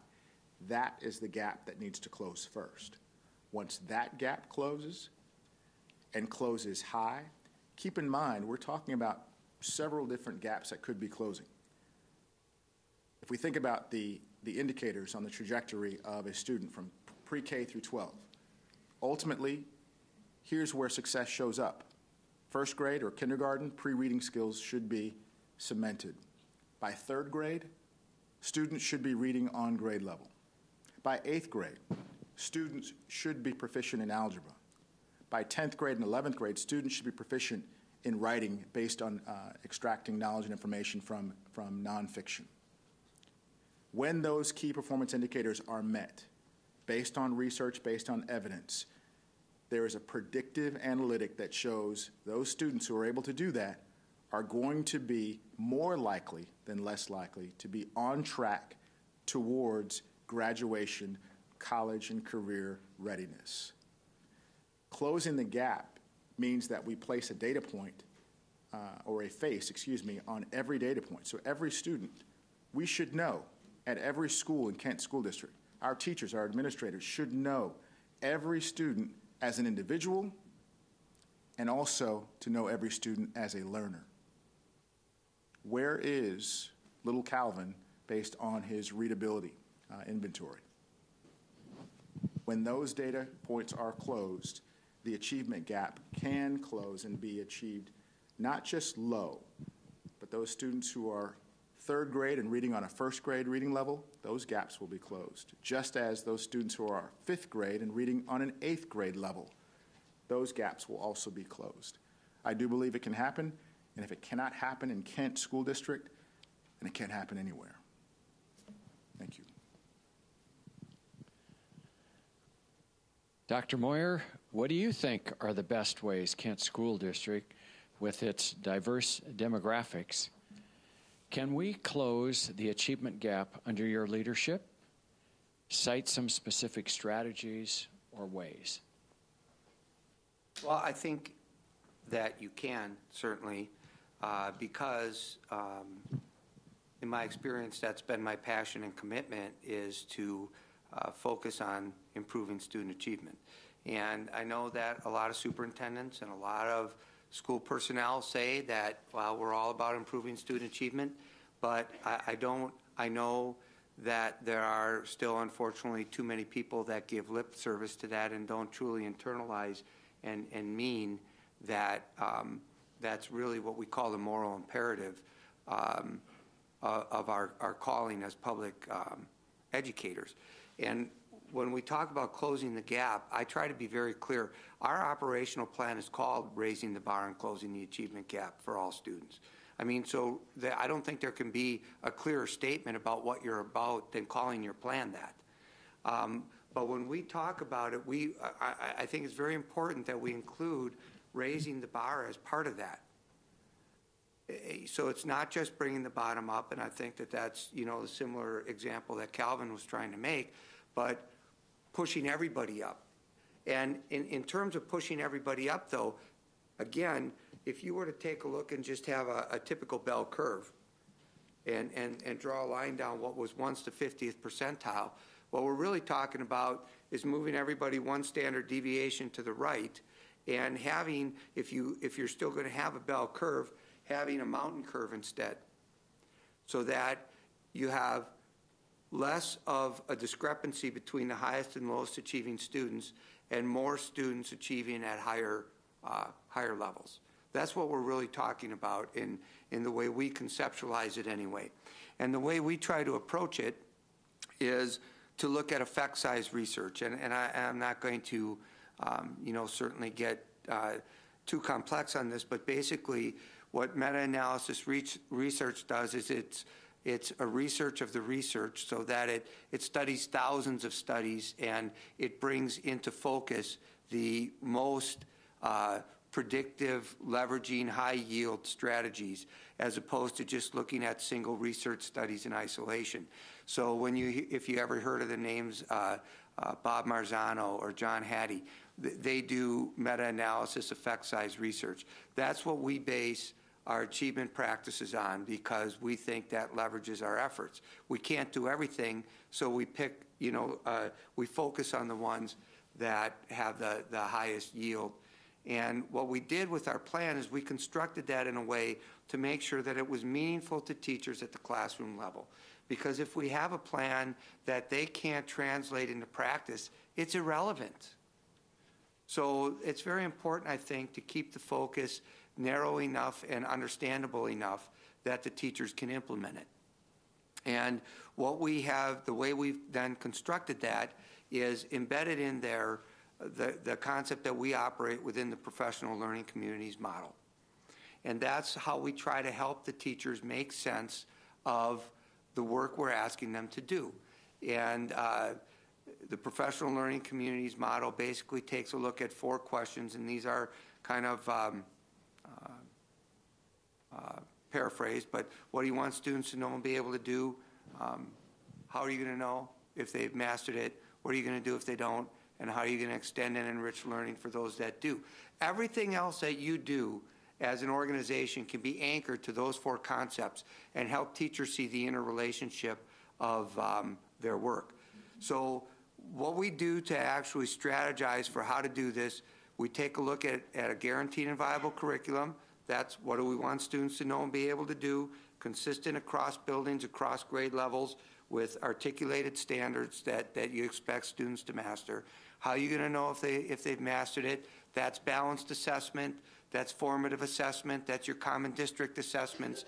that is the gap that needs to close first. Once that gap closes, and closes high, keep in mind, we're talking about several different gaps that could be closing. If we think about the indicators on the trajectory of a student from pre-K through 12, ultimately, here's where success shows up. First grade or kindergarten, pre-reading skills should be cemented. By 3rd grade, students should be reading on grade level. By 8th grade, students should be proficient in algebra. By 10th grade and 11th grade, students should be proficient in writing based on extracting knowledge and information from nonfiction. When those key performance indicators are met, based on research, based on evidence, there is a predictive analytic that shows those students who are able to do that are going to be more likely than less likely to be on track towards graduation, college, and career readiness. Closing the gap means that we place a data point, or a face, excuse me, on every data point. So every student, we should know at every school in Kent School District, our teachers, our administrators should know every student as an individual and also to know every student as a learner. Where is little Calvin based on his readability inventory? When those data points are closed, the achievement gap can close and be achieved not just low, but those students who are third grade and reading on a first grade reading level, those gaps will be closed. Just as those students who are fifth grade and reading on an eighth grade level, those gaps will also be closed. I do believe it can happen, and if it cannot happen in Kent School District, then it can't happen anywhere. Thank you. Dr. Moyer, what do you think are the best ways Kent School District, with its diverse demographics, can we close the achievement gap under your leadership? Cite some specific strategies or ways. Well, I think that you can, certainly, because in my experience, that's been my passion and commitment, is to focus on improving student achievement. And I know that a lot of superintendents and a lot of school personnel say that, well, we're all about improving student achievement, but I know that there are still, unfortunately, too many people that give lip service to that and don't truly internalize and mean that that's really what we call the moral imperative of our calling as public educators. And when we talk about closing the gap, I try to be very clear. Our operational plan is called Raising the Bar and Closing the Achievement Gap for all students. I mean, so I don't think there can be a clearer statement about what you're about than calling your plan that. But when we talk about it, I think it's very important that we include raising the bar as part of that. So it's not just bringing the bottom up, and I think that that's, you know, a similar example that Calvin was trying to make, but pushing everybody up. And in terms of pushing everybody up, though, again, if you were to take a look and just have a typical bell curve and draw a line down what was once the 50th percentile, what we're really talking about is moving everybody one standard deviation to the right and having, if you're still going to have a bell curve, having a mountain curve instead, so that you have less of a discrepancy between the highest and lowest achieving students and more students achieving at higher levels. That's what we're really talking about in the way we conceptualize it anyway. And the way we try to approach it is to look at effect size research. And I'm not going to, certainly get too complex on this, but basically what meta-analysis research does is it's a research of the research, so that it studies thousands of studies and it brings into focus the most predictive, leveraging, high-yield strategies, as opposed to just looking at single research studies in isolation. So if you ever heard of the names Bob Marzano or John Hattie, they do meta-analysis effect size research. That's what we base our achievement practices on, because we think that leverages our efforts. We can't do everything, so we pick, we focus on the ones that have the highest yield. And what we did with our plan is we constructed that in a way to make sure that it was meaningful to teachers at the classroom level. Because if we have a plan that they can't translate into practice, it's irrelevant. So it's very important, I think, to keep the focus narrow enough and understandable enough that the teachers can implement it. And what we have, the way we've then constructed that, is embedded in there the concept that we operate within the professional learning communities model. And that's how we try to help the teachers make sense of the work we're asking them to do. And the professional learning communities model basically takes a look at 4 questions, and these are kind of paraphrased, but what do you want students to know and be able to do? How are you going to know if they've mastered it? What are you going to do if they don't? and how are you going to extend and enrich learning for those that do. Everything else that you do as an organization can be anchored to those 4 concepts and help teachers see the interrelationship of their work. So what we do to actually strategize for how to do this, we take a look at a guaranteed and viable curriculum. That's what do we want students to know and be able to do, consistent across buildings, across grade levels, with articulated standards that you expect students to master. How are you going to know if they've mastered it? That's balanced assessment, that's formative assessment, that's your common district assessments.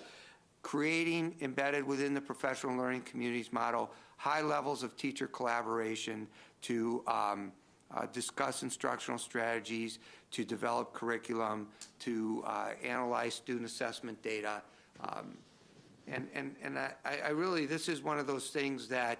Creating, embedded within the professional learning communities model, high levels of teacher collaboration to discuss instructional strategies, to develop curriculum, to analyze student assessment data. I really, this is one of those things that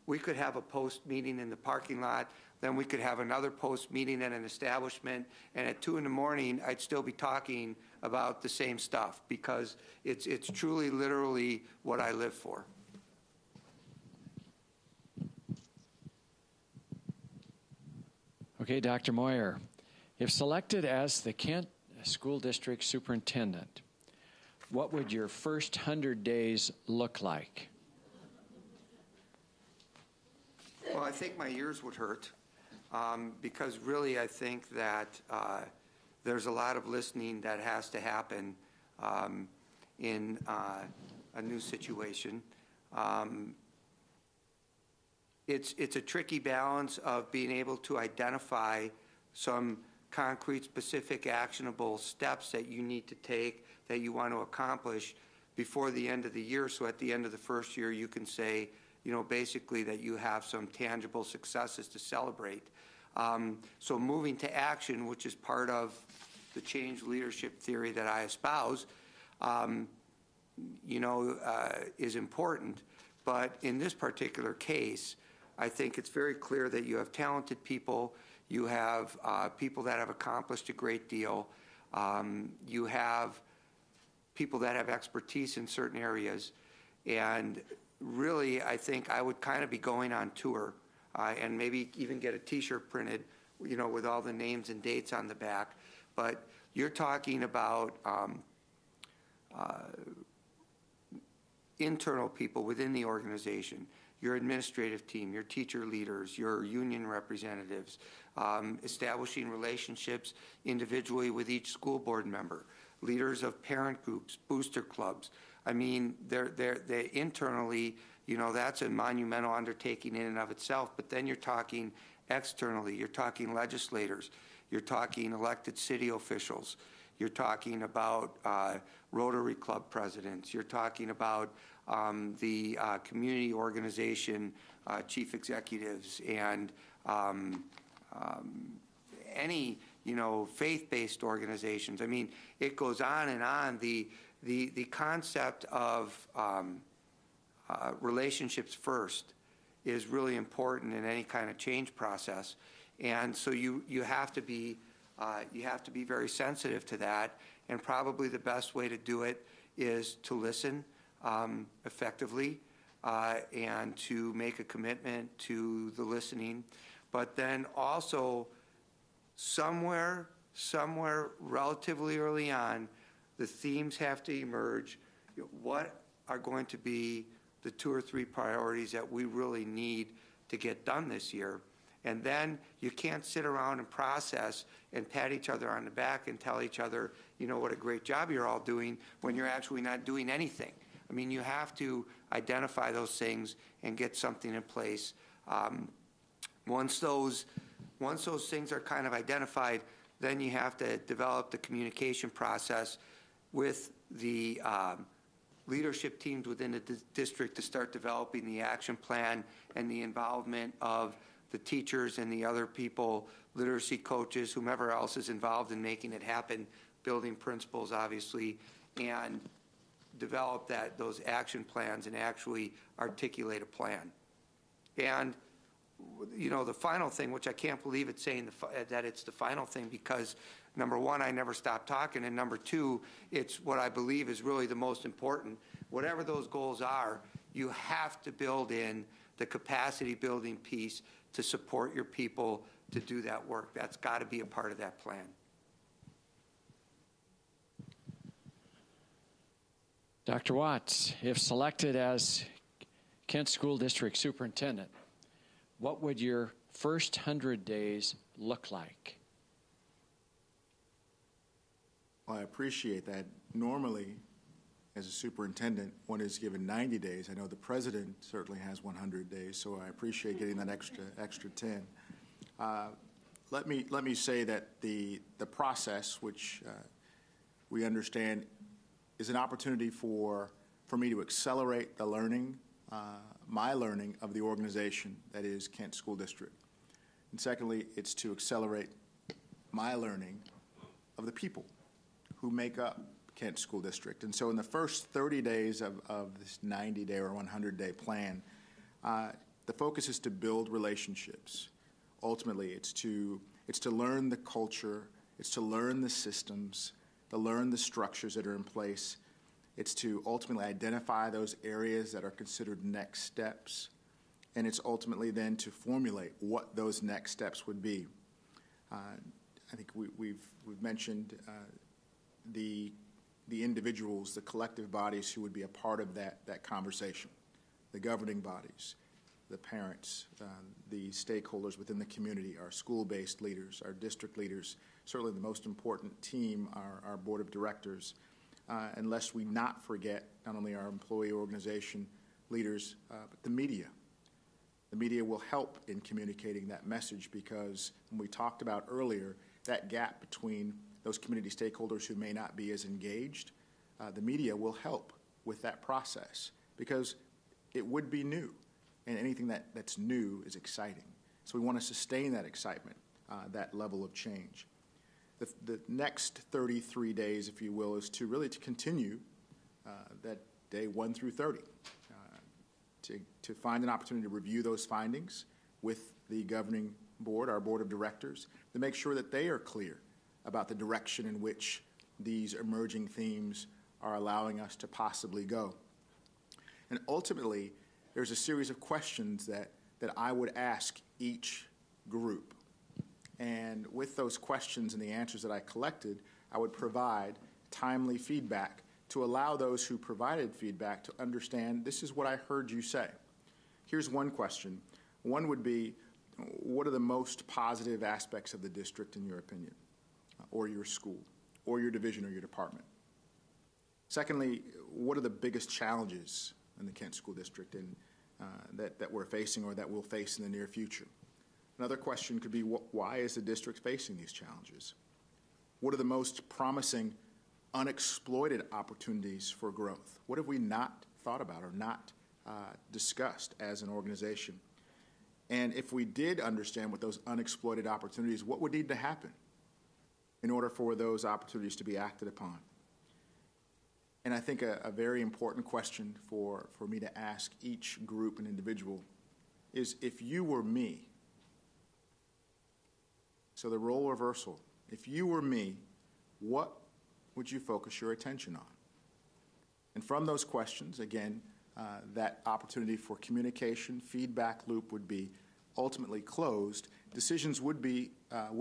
we could have a post meeting in the parking lot, then we could have another post meeting at an establishment, and at 2 in the morning, I'd still be talking about the same stuff, because it's truly, literally what I live for. Okay, Dr. Moyer, if selected as the Kent School District Superintendent, what would your first 100 days look like? Well, I think my ears would hurt, because really I think that there's a lot of listening that has to happen in a new situation. It's a tricky balance of being able to identify some concrete, specific, actionable steps that you need to take, that you want to accomplish before the end of the year, so at the end of the first year you can say, you know, basically that you have some tangible successes to celebrate. So moving to action, which is part of the change leadership theory that I espouse, is important. But in this particular case, I think it's very clear that you have talented people, you have people that have accomplished a great deal, you have people that have expertise in certain areas, and really, I think I would kind of be going on tour and maybe even get a T-shirt printed, you know, with all the names and dates on the back. But you're talking about internal people within the organization, your administrative team, your teacher leaders, your union representatives, establishing relationships individually with each school board member, leaders of parent groups, booster clubs. I mean, they internally, you know, that's a monumental undertaking in and of itself, but then you're talking externally, you're talking legislators, you're talking elected city officials, you're talking about Rotary Club presidents, you're talking about the community organization chief executives, and any, you know, faith-based organizations. I mean, it goes on and on. The concept of relationships first is really important in any kind of change process, and so you have to be very sensitive to that. And probably the best way to do it is to listen effectively and to make a commitment to the listening, but then also somewhere relatively early on, the themes have to emerge. What are going to be the 2 or 3 priorities that we really need to get done this year? And then you can't sit around and process and pat each other on the back and tell each other, you know, what a great job you're all doing, when you're actually not doing anything. I mean, you have to identify those things and get something in place. Once those things are kind of identified, then you have to develop the communication process with the leadership teams within the district to start developing the action plan, and the involvement of the teachers and the other people, literacy coaches, whomever else is involved in making it happen, building principals, obviously, and develop those action plans and actually articulate a plan. And, you know, the final thing, which I can't believe it's saying that it's the final thing, because number one, I never stop talking, and number two, it's what I believe is really the most important. Whatever those goals are, you have to build in the capacity building piece to support your people to do that work. That's got to be a part of that plan. Dr. Watts, if selected as Kent School District Superintendent, what would your first 100 days look like? Well, I appreciate that. Normally, as a superintendent, one is given 90 days. I know the president certainly has 100 days, so I appreciate getting that extra 10. Let me say that the process, which we understand, is an opportunity for me to accelerate the learning, my learning of the organization that is Kent School District. And secondly, it's to accelerate my learning of the people who make up Kent School District. And so in the first 30 days of this 90-day or 100-day plan, the focus is to build relationships. Ultimately, it's to learn the culture, it's to learn the systems, to learn the structures that are in place. It's to ultimately identify those areas that are considered next steps, and it's ultimately then to formulate what those next steps would be. I think we've mentioned the individuals, the collective bodies who would be a part of that conversation, the governing bodies, the parents, the stakeholders within the community, our school-based leaders, our district leaders, certainly the most important team, our board of directors, unless we not forget not only our employee organization leaders, but the media. The media will help in communicating that message because when we talked about earlier, that gap between those community stakeholders who may not be as engaged, the media will help with that process because it would be new, and anything that's new is exciting. So we want to sustain that excitement, that level of change. The next 33 days, if you will, is to really to continue that day 1 through 30, to find an opportunity to review those findings with the governing board, our board of directors, to make sure that they are clear about the direction in which these emerging themes are allowing us to possibly go. And ultimately, there's a series of questions that I would ask each group. And with those questions and the answers that I collected, I would provide timely feedback to allow those who provided feedback to understand, this is what I heard you say. Here's one question. One would be, what are the most positive aspects of the district in your opinion, or your school, or your division, or your department? Secondly, what are the biggest challenges in the Kent School District that we're facing or that we'll face in the near future? Another question could be, why is the district facing these challenges? What are the most promising unexploited opportunities for growth? What have we not thought about or not discussed as an organization? And if we did understand what those unexploited opportunities, what would need to happen in order for those opportunities to be acted upon? And I think a very important question for me to ask each group and individual is, if you were me, so the role reversal, if you were me, what would you focus your attention on? And from those questions, again, that opportunity for communication, feedback loop would be ultimately closed. Decisions would be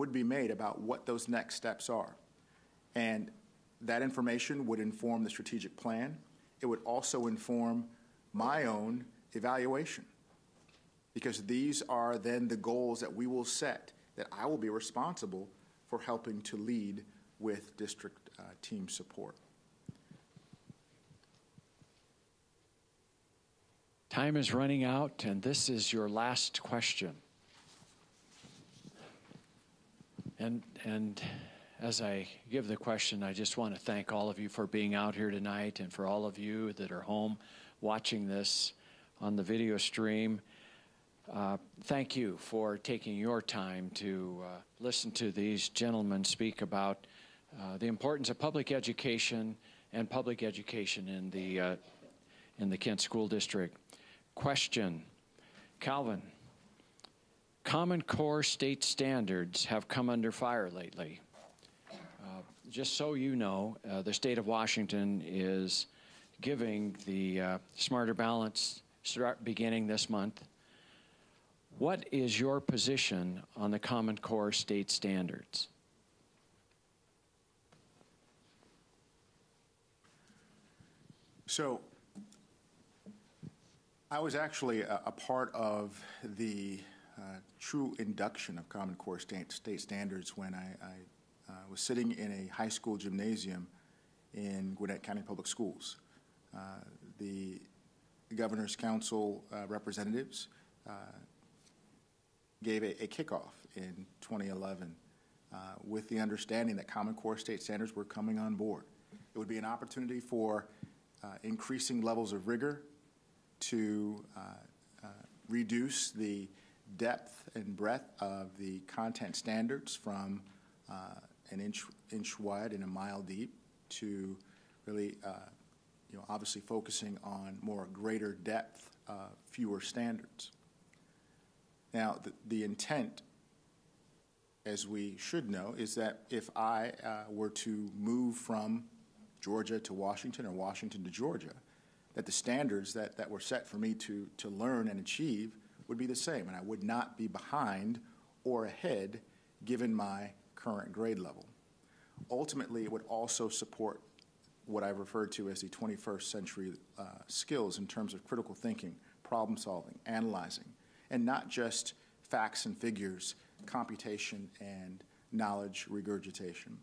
made about what those next steps are. And that information would inform the strategic plan. It would also inform my own evaluation, because these are then the goals that we will set, that I will be responsible for helping to lead with district team support. Time is running out, and this is your last question. And as I give the question, I just want to thank all of you for being out here tonight, and for all of you that are home watching this on the video stream. Thank you for taking your time to listen to these gentlemen speak about the importance of public education and public education in the Kent School District. Question, Calvin, Common Core state standards have come under fire lately. Just so you know, the state of Washington is giving the Smarter Balance beginning this month What is your position on the Common Core state standards? So I was actually a part of the true induction of Common Core state standards when I was sitting in a high school gymnasium in Gwinnett County Public Schools. The Governor's Council representatives gave a kickoff in 2011 with the understanding that Common Core state standards were coming on board. It would be an opportunity for increasing levels of rigor to reduce the depth and breadth of the content standards from an inch wide and a mile deep to really, obviously focusing on more greater depth, fewer standards. Now, the intent, as we should know, is that if I were to move from Georgia to Washington or Washington to Georgia, that the standards that were set for me to learn and achieve would be the same, and I would not be behind or ahead given my current grade level. Ultimately, it would also support what I've referred to as the 21st century skills in terms of critical thinking, problem solving, analyzing, and not just facts and figures, computation, and knowledge regurgitation.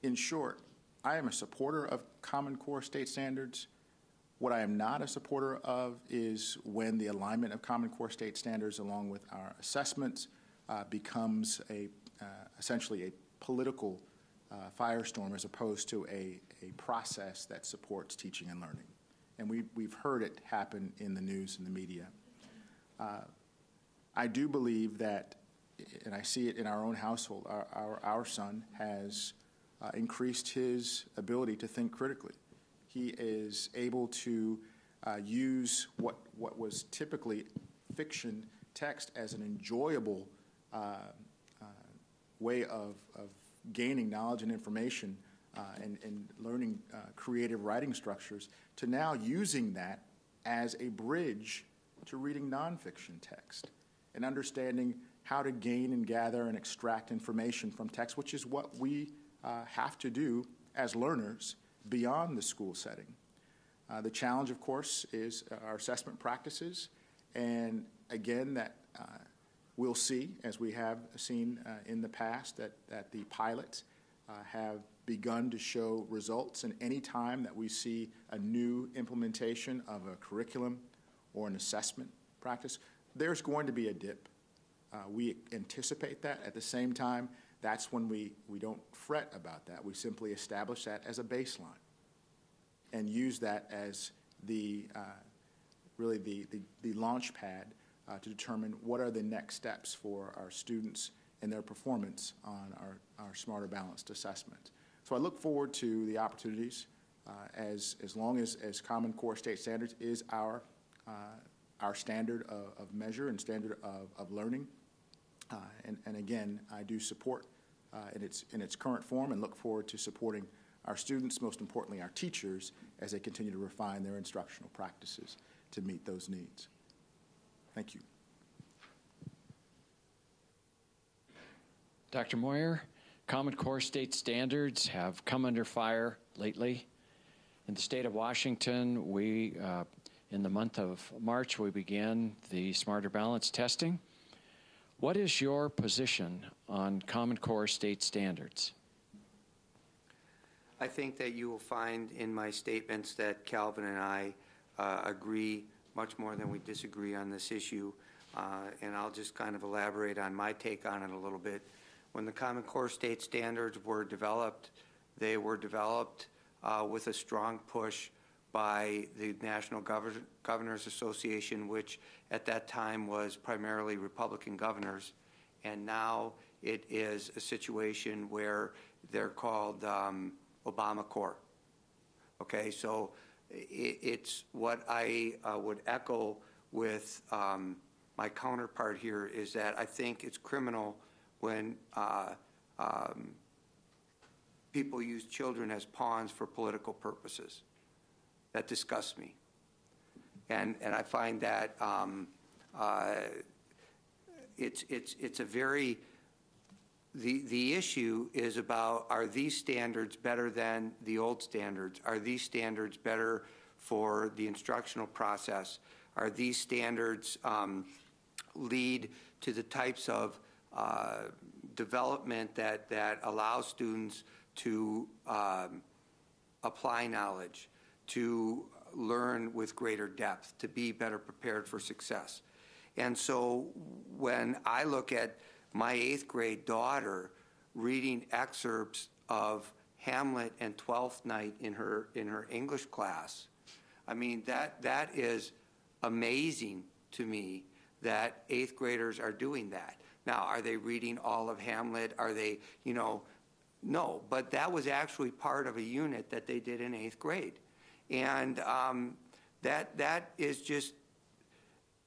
In short, I am a supporter of Common Core state standards. What I am not a supporter of is when the alignment of Common Core state standards along with our assessments becomes essentially a political firestorm as opposed to a process that supports teaching and learning. And we've heard it happen in the news and the media. I do believe that, and I see it in our own household, our son has increased his ability to think critically. He is able to use what was typically fiction text as an enjoyable way of gaining knowledge and information and learning creative writing structures to now using that as a bridge to reading nonfiction text and understanding how to gain and gather and extract information from text, which is what we have to do as learners beyond the school setting. The challenge, of course, is our assessment practices, and again, that we'll see, as we have seen in the past, that the pilots have begun to show results, and any time that we see a new implementation of a curriculum or an assessment practice, there's going to be a dip. We anticipate that. At the same time, that's when we don't fret about that. We simply establish that as a baseline and use that as really the launch pad to determine what are the next steps for our students and their performance on our Smarter Balanced assessment. So I look forward to the opportunities as long as Common Core state standards is our standard of measure and standard of learning. And again, I do support in its current form and look forward to supporting our students, most importantly our teachers, as they continue to refine their instructional practices to meet those needs. Thank you. Dr. Moyer, Common Core state standards have come under fire lately. In the state of Washington, in the month of March, we began the Smarter Balance testing. What is your position on Common Core state standards? I think that you will find in my statements that Calvin and I agree much more than we disagree on this issue, and I'll just kind of elaborate on my take on it a little bit. When the Common Core state standards were developed, they were developed with a strong push by the National Governors Association, which at that time was primarily Republican governors, and now it is a situation where they're called Obama Core. Okay, so it's what I would echo with my counterpart here is that I think it's criminal when people use children as pawns for political purposes. That disgusts me. And I find that it's a very, the issue is about, are these standards better than the old standards? Are these standards better for the instructional process? Are these standards lead to the types of development that allow students to apply knowledge, to learn with greater depth, to be better prepared for success? And so when I look at my 8th grade daughter reading excerpts of Hamlet and Twelfth Night in her English class, I mean, that is amazing to me that 8th graders are doing that. Now, are they reading all of Hamlet? Are they, you know, no, but that was actually part of a unit that they did in 8th grade. And that is just,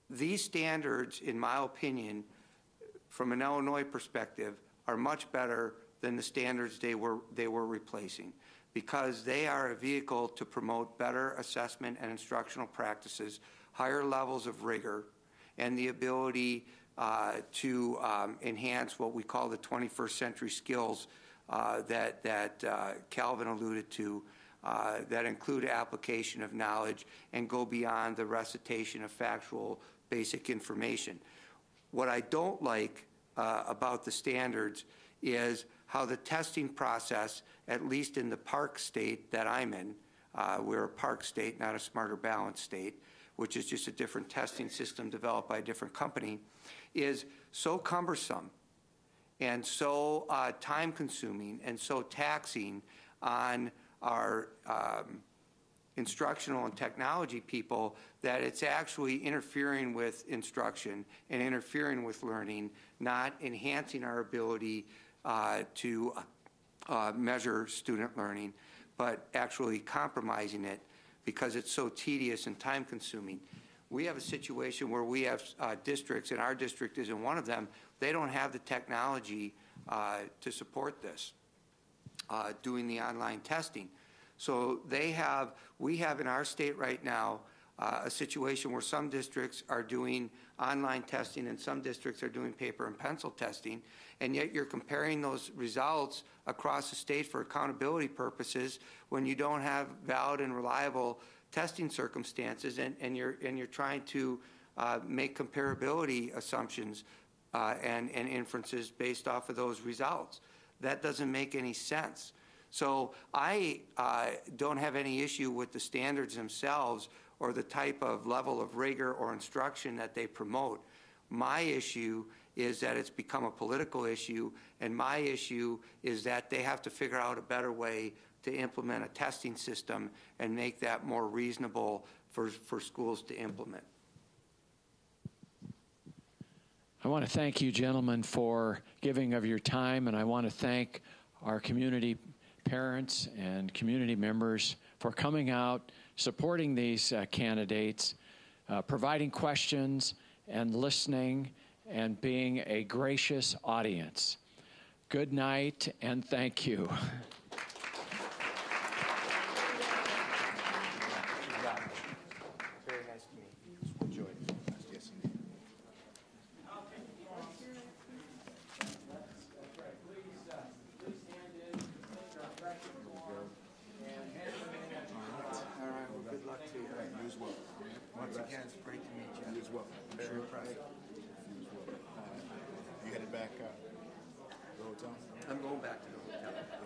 these standards, in my opinion, from an Illinois perspective, are much better than the standards they were replacing, because they are a vehicle to promote better assessment and instructional practices, higher levels of rigor, and the ability to enhance what we call the 21st century skills that Calvin alluded to, that include application of knowledge and go beyond the recitation of factual basic information. What I don't like about the standards is how the testing process, at least in the Park state that I'm in, we're a Park state, not a Smarter Balance state, which is just a different testing system developed by a different company, is so cumbersome and so time-consuming and so taxing on our instructional and technology people that it's actually interfering with instruction and interfering with learning, not enhancing our ability to measure student learning, but actually compromising it because it's so tedious and time-consuming. We have a situation where we have districts, and our district isn't one of them, they don't have the technology to support this, doing the online testing. So we have in our state right now a situation where some districts are doing online testing and some districts are doing paper and pencil testing, and yet you're comparing those results across the state for accountability purposes when you don't have valid and reliable testing circumstances, and you're trying to make comparability assumptions and inferences based off of those results. That doesn't make any sense. So I don't have any issue with the standards themselves or the type of level of rigor or instruction that they promote. My issue is that it's become a political issue, and my issue is that they have to figure out a better way to implement a testing system and make that more reasonable for schools to implement. I want to thank you, gentlemen, for giving of your time, and I want to thank our community parents and community members for coming out, supporting these candidates, providing questions and listening and being a gracious audience. Good night and thank you. Very nice to meet you. Enjoyed it. Yes, indeed. All right, well, good luck to you. You as well. Once again, it's great to meet you. You as well. Very impressed. You as well. You headed back the hotel? I'm going back to the hotel.